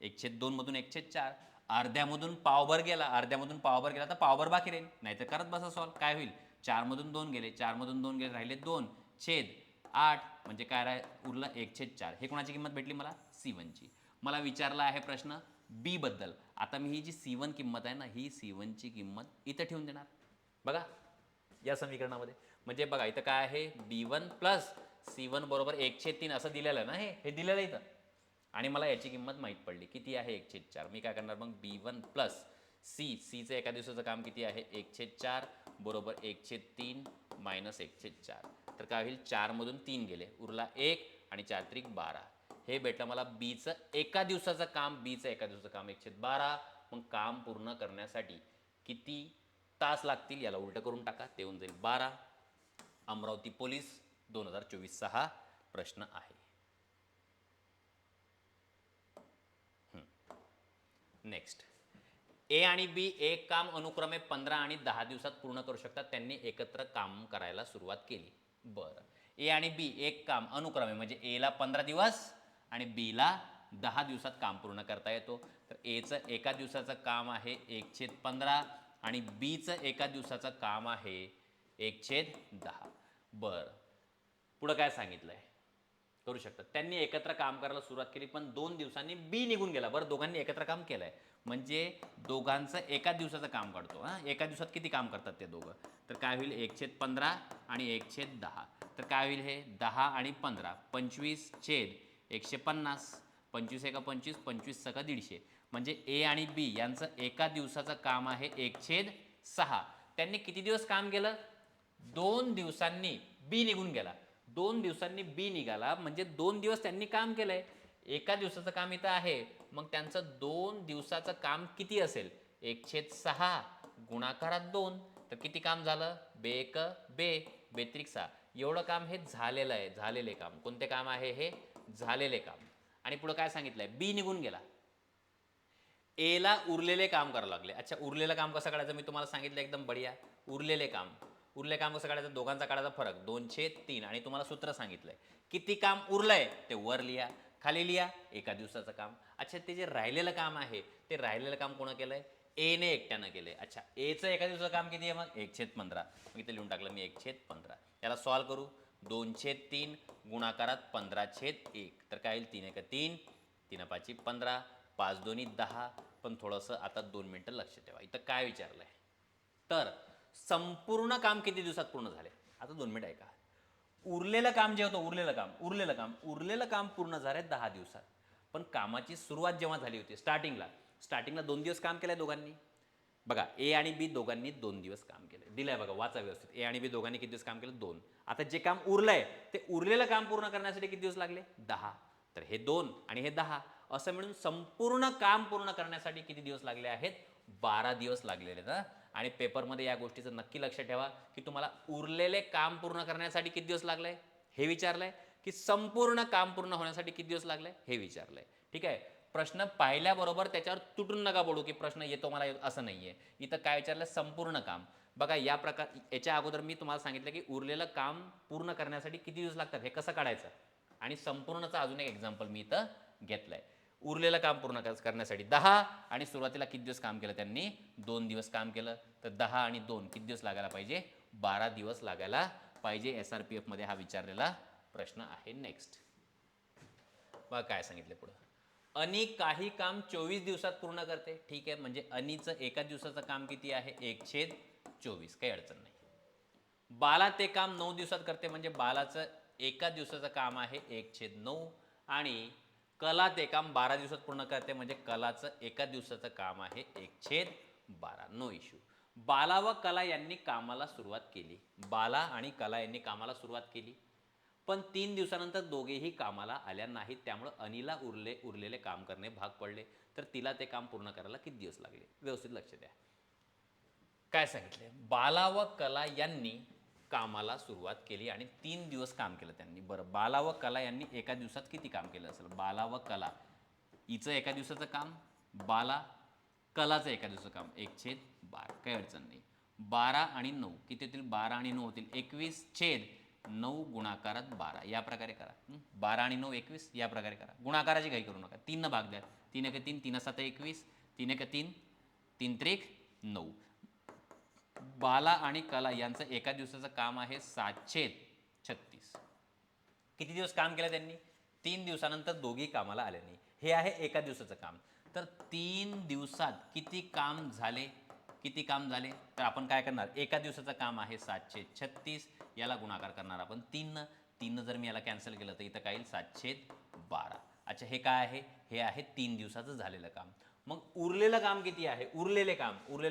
1/2 मधून 1/4 अर्ध्यामधून पावभर गेला. अर्ध्यामधून पावभर गेला तर पावभर बाकी राहील. नाहीतर करत बसा सॉल्व. काय होईल? 4 मधून 2 गेले. 4 मधून 2 गेले, राहिले 2/8 म्हणजे काय उरलं 1/4. हे कोणाची किंमत भेटली मला? C1 ची. मला विचारला आहे प्रश्न बी बद्दल. आता मी ही जी C1 किंमत आहे ना, ही C1 ची किंमत इथं ठेवून देणार. बघा या समीकरणामध्ये. म्हणजे बघा इथं काय आहे? B1 प्लस C1 बरोबर 1/3 असं दिलेलं आहे ना, हे दिलेलं आहे इथं. आणि मला याची किंमत माहीत पडली. किती आहे? 1/4. मी काय करणार मग? B1 प्लस सीचं एका दिवसाचं काम किती आहे? 1/4 बरोबर 1/3 मायनस 1/4. तर काय होईल? 4 मधून 3 गेले, उरला 1 आणि 4 त्रिक 12. हे भेटलं मला बीचं एका दिवसाचं काम. बीचं एका दिवसाचं काम 1/12. मग काम पूर्ण करण्यासाठी किती तास लागतील याला उलटं करून टाका. ते होऊन जाईल 12. अमरावती पोलीस 2024चा हा प्रश्न आहे. नेक्स्ट. ए आणि बी एक काम अनुक्रमे 15 आणि 10 दिवसात पूर्ण करू शकतात. त्यांनी एकत्र काम करायला सुरुवात केली. बरं. ए आणि बी एक काम अनुक्रमे म्हणजे एला 15 दिवस आणि बीला 10 दिवसात काम पूर्ण करता येतो. तर एचं एका दिवसाचं काम आहे 1/15 आणि बीचं एका दिवसाचं काम आहे 1/10. बरं. पुढं काय सांगितलंय? करू शकतात. त्यांनी एकत्र काम करायला सुरुवात केली पण 2 दिवसांनी बी निघून गेला. बरं, दोघांनी एकत्र काम केलंय म्हणजे दोघांचं एका दिवसाचं काम काढतो. एका दिवसात किती काम करतात ते दोघं? तर काय होईल? 1/15 आणि 1/10. तर काय होईल हे? 10 आणि 15 25/150. 25 एका 25, 25 सका 150. म्हणजे ए आणि बी यांचं एका दिवसाचं काम आहे 1/6. त्यांनी किती दिवस काम केलं? 2 दिवसांनी बी निघून गेला. 2 दिवसांनी बी निघाला म्हणजे 2 दिवस त्यांनी काम केलंय. एका दिवसाचं काम इथं आहे. मग त्यांचं 2 दिवसाचं काम किती असेल? 1/6 गुणाकारात 2. तर किती काम झालं? बेक बे बेत्रिक 6. एवढं काम हे झालेलं आहे. झालेले काम. कोणते काम आहे हे? झालेले काम. आणि पुढे काय सांगितलंय? बी निघून गेला. एला उरलेले काम करावं लागले. अच्छा, उरलेलं काम कसं काढायचं मी तुम्हाला सांगितलं एकदम बढिया. उरलेले काम कसं काढायचं? दोघांचा काढायचा फरक 2/3 आणि तुम्हाला सूत्र सांगितलंय. किती काम उरलंय ते वर लिहा, खाली लिहा. एका दिवसाचं काम. अच्छा, ते जे राहिलेलं काम आहे ते राहिलेलं काम कोण केलंय? एने एकट्यानं केलंय. अच्छा, एचं एका दिवसाचं काम किती आहे मग? 1/15. मग इथे लिहून टाकलं मी 1/15. त्याला सॉल्व करू. 2/3 गुणाकारात 15/1. तर काय येईल? 3 1 3, 3 5 15, 5 2 10. पण थोडंसं आता 2 मिनिटं लक्ष ठेवा. इथं काय विचारलंय? तर संपूर्ण काम किती दिवसात पूर्ण झाले? आता 2 मिनिट ऐका. उरलेलं काम जे होतं, उरलेलं काम पूर्ण झालंय 10 दिवसात. पण कामाची सुरुवात जेव्हा झाली होती स्टार्टिंगला 2 दिवस काम केलंय दोघांनी. बघा, ए आणि बी दोघांनी 2 दिवस काम केले. दिलंय बघा, वाचा व्यवस्थित. ए आणि बी दोघांनी किती दिवस काम केलं? 2. आता जे काम उरलंय ते उरलेलं काम पूर्ण करण्यासाठी किती दिवस लागले? 10. तर हे 2 आणि हे 10 असं मिळून संपूर्ण काम पूर्ण करण्यासाठी किती दिवस लागले आहेत? 12 दिवस लागलेले आहेत. आणि पेपरमध्ये या गोष्टीचं नक्की लक्ष ठेवा की तुम्हाला उरलेले काम पूर्ण करण्यासाठी किती दिवस लागले हे विचारलंय की संपूर्ण काम पूर्ण होण्यासाठी किती दिवस लागले हे विचारलंय. ठीक आहे. प्रश्न पाहिल्याबरोबर त्याच्यावर तुटून नका बोलू की प्रश्न येतो मला, असं नाहीये. इथं काय विचारलं? संपूर्ण काम. बघा, याच्या अगोदर मी तुम्हाला सांगितलं की उरलेलं काम पूर्ण करण्यासाठी किती दिवस लागतात हे कसं काढायचं, आणि संपूर्णचा अजून एक एक्झाम्पल मी इथं घेतलंय. उरलेलं काम पूर्ण करण्यासाठी 10 आणि सुरुवातीला किती दिवस काम केलं त्यांनी? 2 दिवस काम केलं. तर 10 आणि 2 किती दिवस लागायला पाहिजे? 12 दिवस लागायला पाहिजे. SRPF मध्ये हा विचारलेला प्रश्न आहे. नेक्स्ट बघा काय सांगितलं पुढं. अनी काही काम 24 दिवसात पूर्ण करते. ठीक आहे, म्हणजे अनीचं एका दिवसाचं काम किती आहे? 1/24. काही अडचण नाही. बाला ते काम 9 दिवसात करते म्हणजे बालाचं एका दिवसाचं काम आहे 1/9 आणि कला ते काम 12 दिवसात पूर्ण करते, म्हणजे कलाचं एका दिवसाचं काम आहे 1/12. No issue. बाला व कला यांनी कामाला सुरुवात केली. बाला आणि कला यांनी कामाला सुरुवात केली, पण 3 दिवसानंतर दोघेही कामाला आल्या नाहीत. त्यामुळे अनिला उरलेले काम करणे भाग पडले. तर तिला ते काम पूर्ण करायला किती दिवस लागले? व्यवस्थित लक्ष द्या. काय सांगितले? बाला व कला यांनी कामाला सुरुवात केली आणि 3 दिवस काम केलं त्यांनी. बरं, बाला व कला यांनी एका दिवसात किती काम केलं असेल? बाला व कला, हिचं एका दिवसाचं काम, बाला कलाचं एका दिवसाचं काम 1/12. काही अडचण नाही. 12 आणि 9 किती होतील? 12 आणि 9 होतील 21/9 गुणाकारात 12. या प्रकारे करा. 12 आणि 9 21 या प्रकारे करा. गुणाकाराची काही करू नका. 3 भाग द्या. 3 1 3, 3 7 21, 3 1 3, 3 3 9. बाला आणि कला यांचं एका दिवसाचं काम आहे 736. किती दिवस काम केलं त्यांनी? 3 दिवसानंतर दोघी कामाला आले नाही. हे आहे एका दिवसाचं काम. तर 3 दिवसात किती काम झाले? किती काम झाले? तर आपण काय करणार? एका दिवसाचं काम आहे 736, याला गुणाकार करणार आपण 3 3 जर मी याला कॅन्सल केलं तर इथं काय येईल? 712. अच्छा, हे काय आहे? हे आहे 3 दिवसाचं झालेलं काम. मग उरलेलं काम किती आहे? उरलेलं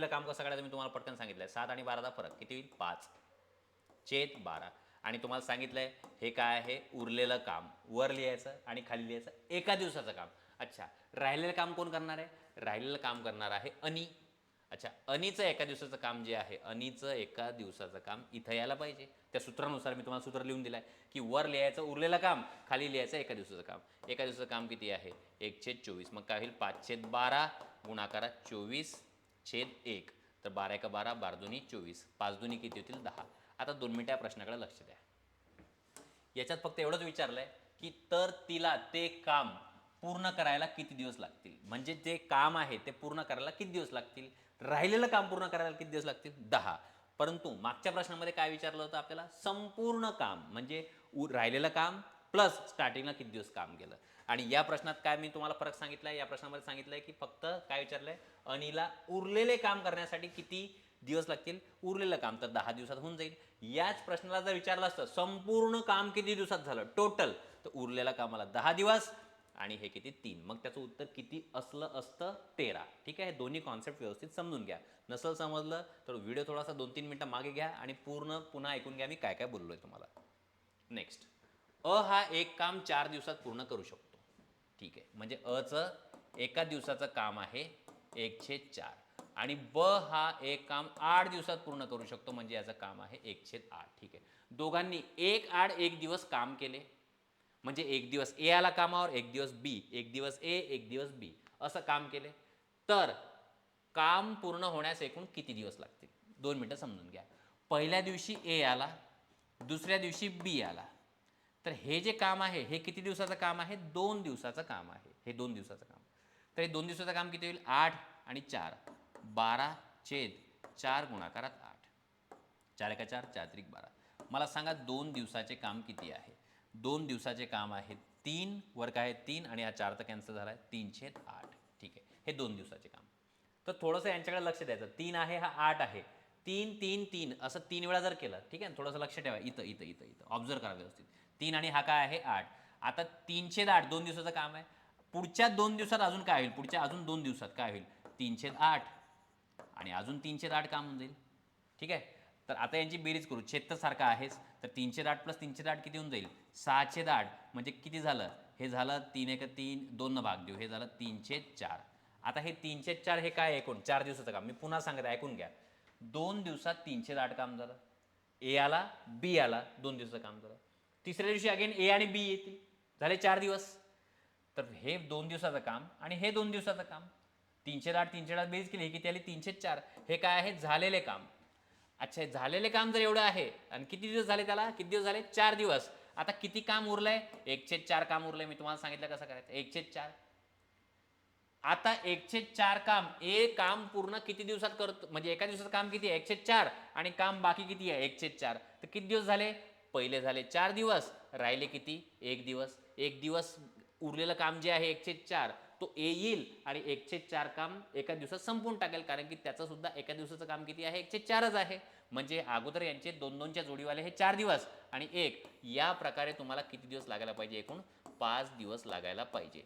काम कसं काढायचं मी तुम्हाला पटकन सांगितलंय. 7 आणि 12चा फरक किती होईल? 5/12. आणि तुम्हाला सांगितलंय हे काय आहे? उरलेलं काम. वर लिहायचं आणि खाली लिहायचं एका दिवसाचं काम. अच्छा, राहिलेलं काम कोण करणार आहे? राहिलेलं काम करणार आहे अनी. अच्छा, अनीचं एका दिवसाचं काम जे आहे, अनीचं एका दिवसाचं काम इथं यायला पाहिजे. त्या सूत्रानुसार मी तुम्हाला सूत्र लिहून दिलं आहे की वर लिहायचं उरलेलं काम, खाली लिहायचं एका दिवसाचं काम. एका दिवसाचं काम किती आहे? 1/24. मग काय होईल? 5/12 गुणाकारात 24/1. तर 12 1 12, 12 2 24, 5 2 किती होतील? 10. आता 2 मिनिटं या प्रश्नाकडे लक्ष द्या. याच्यात फक्त एवढंच विचारलंय की तर तिला ते काम पूर्ण करायला किती दिवस लागतील? म्हणजे जे काम आहे ते पूर्ण करायला किती दिवस लागतील? राहिलेलं काम पूर्ण करायला किती दिवस लागतील? 10. परंतु मागच्या प्रश्नामध्ये काय विचारलं होतं आपल्याला? संपूर्ण काम म्हणजे राहिलेलं काम प्लस स्टार्टिंगला किती दिवस काम केलं. आणि या प्रश्नात काय मी तुम्हाला फरक सांगितलाय? या प्रश्नामध्ये सांगितलंय की फक्त काय विचारलंय? अनिला उरलेले काम करण्यासाठी किती दिवस लागतील? उरलेलं काम तर 10 दिवसात होऊन जाईल. याच प्रश्नाला जर विचारलं असतं संपूर्ण काम किती दिवसात झालं टोटल, तर उरलेल्या कामाला 10 दिवस आणि हे किती? 3. मग त्याचं उत्तर किती असलं असतं? 13. ठीक आहे, दोन्ही कॉन्सेप्ट व्यवस्थित समजून घ्या. नसल समजलं तर व्हिडिओ थोडासा 2-3 मिनिटं मागे घ्या आणि पुन्हा ऐकून घ्या मी काय काय बोललोय तुम्हाला. नेक्स्ट, हा एक काम 4 दिवसात पूर्ण करू शकतो. ठीक आहे, म्हणजे चं एका दिवसाचं काम आहे 1/4 आणि ब हा एक काम 8 दिवसात पूर्ण करू शकतो, म्हणजे याचं काम आहे 1/8. ठीक आहे, दोघांनी एक आड एक दिवस काम केले, म्हणजे एक दिवस ए आला कामावर, एक दिवस बी, एक दिवस ए, एक दिवस बी, असं काम केले. तर काम पूर्ण होण्यास एकूण किती दिवस लागतील? 2 मिनिटं समजून घ्या. पहिल्या दिवशी ए आला, दुसऱ्या दिवशी बी आला. तर हे जे काम आहे हे किती दिवसाचं काम आहे? 2 दिवसाचं काम आहे. हे 2 दिवसाचं काम. तर हे 2 दिवसाचं काम किती होईल? 8 आणि 4, 12/4 गुणाकारात 8. 4 1 4, 4 3 12. मला सांगा 2 दिवसाचे काम किती आहे? 2 दिवसाचे काम आहे 3, वर काय आहे 3 आणि हा 4 तर कॅन्सल झाला आहे, 3/8. ठीक आहे, हे 2 दिवसाचे काम. तर थोडंसं यांच्याकडे लक्ष द्यायचं. 3 आहे, हा 8 आहे. 3 3 3 असं 3 वेळा जर केलं, ठीक आहे, थोडंसं लक्ष ठेवा. इथं इथं इथं इथं ऑब्झर्व करा व्यवस्थित. 3 आणि हा काय आहे? 8. आता 3/8 2 दिवसाचं काम आहे. पुढच्या 2 दिवसात अजून काय होईल? पुढच्या अजून 2 दिवसात काय होईल? 3/8 आणि अजून 3/8 काम होऊन जाईल. ठीक आहे, तर आता यांची बेरीज करू. छेद तर सारखा आहेच, तर 3/8 प्लस 3/8 किती होऊन जाईल? 6/8. म्हणजे किती झालं? हे झालं 3 1 3, 2 भाग देऊ, हे झालं 3/4. आता हे 3/4 हे काय? एकूण 4 दिवसाचं काम. मी पुन्हा सांगत ऐकून घ्या. 2 दिवसात 3/8 काम झालं. ए आला, बी आला, 2 दिवसाचं काम झालं. तिसऱ्या दिवशी अगेन ए आणि बी येतील, झाले 4 दिवस. तर हे 2 दिवसाचं काम आणि हे 2 दिवसाचं काम. 3/8 बेरीज केली, हे किती आली? 3/4. हे काय आहे? झालेले काम. अच्छा, झालेले काम जर एवढं आहे आणि किती दिवस झाले त्याला? किती दिवस झाले? 4 दिवस. आता किती काम उरलंय? 1/4 काम उरलंय. मी तुम्हाला सांगितलं कसं करायचं. 1/4. आता 1/4 काम, एक काम पूर्ण किती दिवसात करतो? म्हणजे एका दिवसाचं काम किती आहे? 1/4 आणि काम बाकी किती आहे? 1/4. तर किती दिवस झाले? पहिले झाले 4 दिवस, राहिले किती? 1 दिवस. 1 दिवस उरलेलं काम जे आहे 1/4 तो ए येईल आणि 1/4 काम एका दिवसात संपून टाकेल, कारण की त्याचं सुद्धा एका दिवसाचं काम किती आहे? 1/4च आहे. म्हणजे अगोदर यांचे 2-2च्या जोडीवाले हे 4 दिवस आणि 1, या प्रकारे तुम्हाला किती दिवस लागायला पाहिजे? एकूण 5 दिवस लागायला पाहिजे.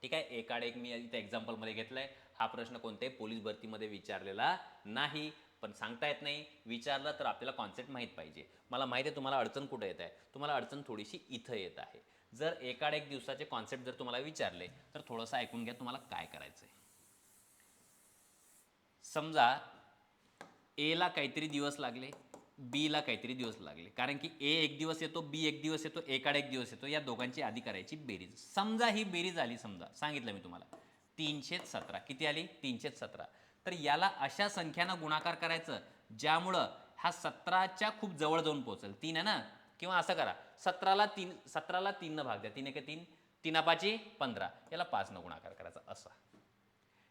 ठीक आहे, एकाड एक मी इथे एक्झाम्पलमध्ये घेतलंय. हा प्रश्न कोणत्याही पोलीस भरतीमध्ये विचारलेला नाही, पण सांगता येत नाही. विचारलं तर आपल्याला कॉन्सेप्ट माहीत पाहिजे. मला माहिती आहे तुम्हाला अडचण कुठे येत आहे. तुम्हाला अडचण थोडीशी इथं येत आहे. जर एकाड एक दिवसाचे कॉन्सेप्ट जर तुम्हाला विचारले तर थोडंसं ऐकून घ्या तुम्हाला काय करायचं आहे. समजा ए ला काहीतरी दिवस लागले, बी ला काहीतरी दिवस लागले. कारण की ए एक दिवस येतो, बी एक दिवस येतो, एकाड एक दिवस येतो. या दोघांची आधी करायची बेरीज. समजा ही बेरीज आली, समजा सांगितलं मी तुम्हाला 317. किती आली? 317. तर याला अशा संख्यानं गुणाकार करायचं ज्यामुळं हा 17च्या खूप जवळ जाऊन पोहोचेल. 3 आहे ना, किंवा असं करा, 17ला 3 भाग द्या. 3 एक 3, 3 5 15. याला 5 न गुणाकार करायचा असा.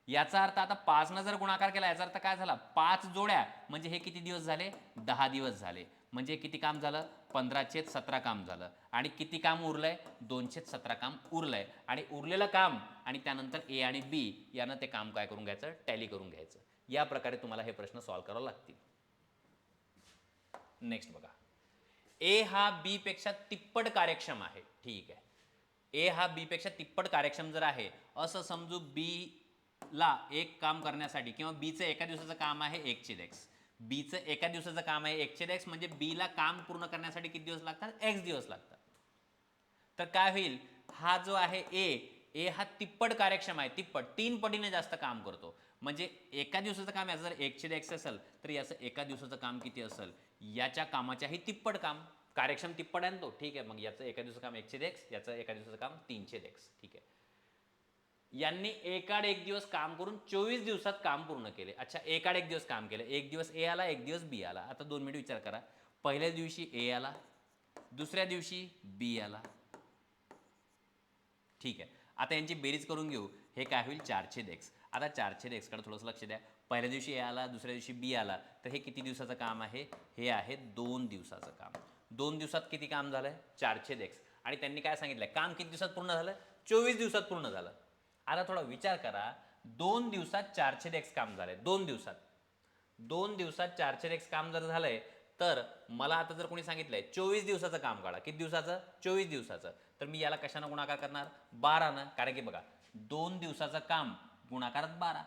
याचा अर्थ आता 5 न जर गुणाकार केला, याचा अर्थ काय झाला, 5 जोड्या म्हणजे हे किती दिवस झाले? 10 दिवस झाले. म्हणजे किती काम झालं? 15/17 काम झालं. आणि किती काम उरलंय? 2/17 काम उरलंय. आणि उरलेलं काम आणि त्यानंतर ए आणि बी यानं ते काम काय करून घ्यायचं? टॅली करून घ्यायचं. या प्रकारे तुम्हाला हे प्रश्न सॉल्व्ह करावे लागतील. नेक्स्ट बघा, ए हा बी पेक्षा तिप्पट कार्यक्षम आहे. ठीक आहे, ए हा बी पेक्षा तिप्पट कार्यक्षम जर आहे असं समजू, बी ला एक काम करण्यासाठी, किंवा बीचं एका दिवसाचं काम आहे 1/x, बीचं एका दिवसाचं काम आहे 1/x, म्हणजे बी ला काम पूर्ण करण्यासाठी किती दिवस लागतात? x दिवस लागतात. तर काय होईल, हा जो आहे ए हा तिप्पट कार्यक्षम आहे. तिप्पट 3 पटीने जास्त काम करतो. म्हणजे एका दिवसाचं काम याचं जर 1/x असेल तर याचं एका दिवसाचं काम किती असेल? याच्या कामाच्याही तिप्पट काम. कार्यक्षम तिप्पट आहे ना तो. ठीक आहे, मग याचं एका दिवसाचं काम 1/x, याचं एका दिवसाचं काम 3/x. ठीक आहे, यांनी एकाड एक दिवस काम करून 24 दिवसात काम पूर्ण केले. अच्छा, एकाड एक दिवस काम केलं. एक दिवस ए आला, एक दिवस बी आला. आता 2 मिनिट विचार करा. पहिल्या दिवशी ए आला, दुसऱ्या दिवशी बी आला. ठीक आहे, आता यांची बेरीज करून घेऊ. हे काय होईल? 4/x. आता 4/x कडे थोडंसं लक्ष द्या. पहिल्या दिवशी ए आला, दुसऱ्या दिवशी बी आला. तर हे किती दिवसाचं काम आहे? हे आहे 2 दिवसाचं काम. 2 दिवसात किती काम झालंय? 4/x. आणि त्यांनी काय सांगितलंय? काम किती दिवसात पूर्ण झालं? 24 दिवसात पूर्ण झालं. आता थोडा विचार करा, 2 दिवसात 4/x काम झालंय. 2 दिवसात 4/x काम जर झालंय, तर मला आता जर कोणी सांगितलंय 24 दिवसाचं काम काढा. किती दिवसाचं? 24 दिवसाचं. तर मी याला कशानं गुणाकार करणार? 12नं. कारण की बघा, 2 दिवसाचं काम गुणाकारात 12.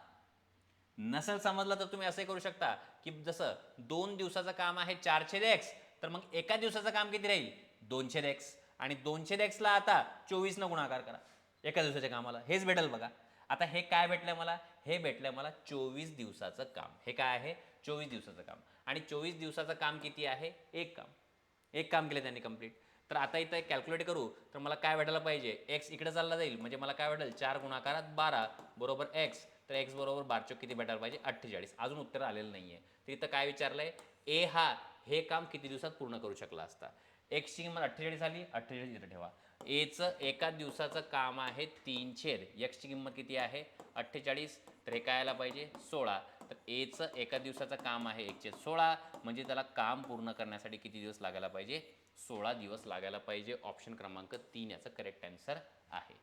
नसेल समजलं तर तुम्ही असं करू शकता की जसं 2 दिवसाचं काम आहे 4/x, तर मग एका दिवसाचं काम किती राहील? 2/x. आणि 2/x ला आता 24 न गुणाकार करा एका दिवसाच्या कामाला. हेच भेटेल बघा. आता हे काय भेटलंय मला? हे भेटलंय मला 24 दिवसाचं काम. हे काय आहे? 24 दिवसाचं काम. आणि 24 दिवसाचं काम किती आहे? एक काम. एक काम केलं त्यांनी कंप्लीट. तर आता इथं कॅल्क्युलेट करू तर मला काय भेटायला पाहिजे? एक्स इकडे चालला जाईल, म्हणजे मला काय भेटेल? 4 गुणाकारात 12 बरोबर एक्स. तर एक्स बरोबर 12 किती भेटायला पाहिजे? 48. अजून उत्तर आलेलं नाहीये. तर इथं काय विचारलंय? ए हा हे काम किती दिवसात पूर्ण करू शकला असता? एक्सची किंमत 48 झाली, 48 इथं ठेवा. एचं एका दिवसाचं काम आहे 3/, एक्सची किंमत किती आहे? 48. तर हे काय यायला पाहिजे? 16. तर एचं एका दिवसाचं काम आहे 1/16, म्हणजे त्याला काम पूर्ण करण्यासाठी किती दिवस लागायला पाहिजे? 16 दिवस लागायला पाहिजे. ऑप्शन क्रमांक 3 याचं करेक्ट आन्सर आहे.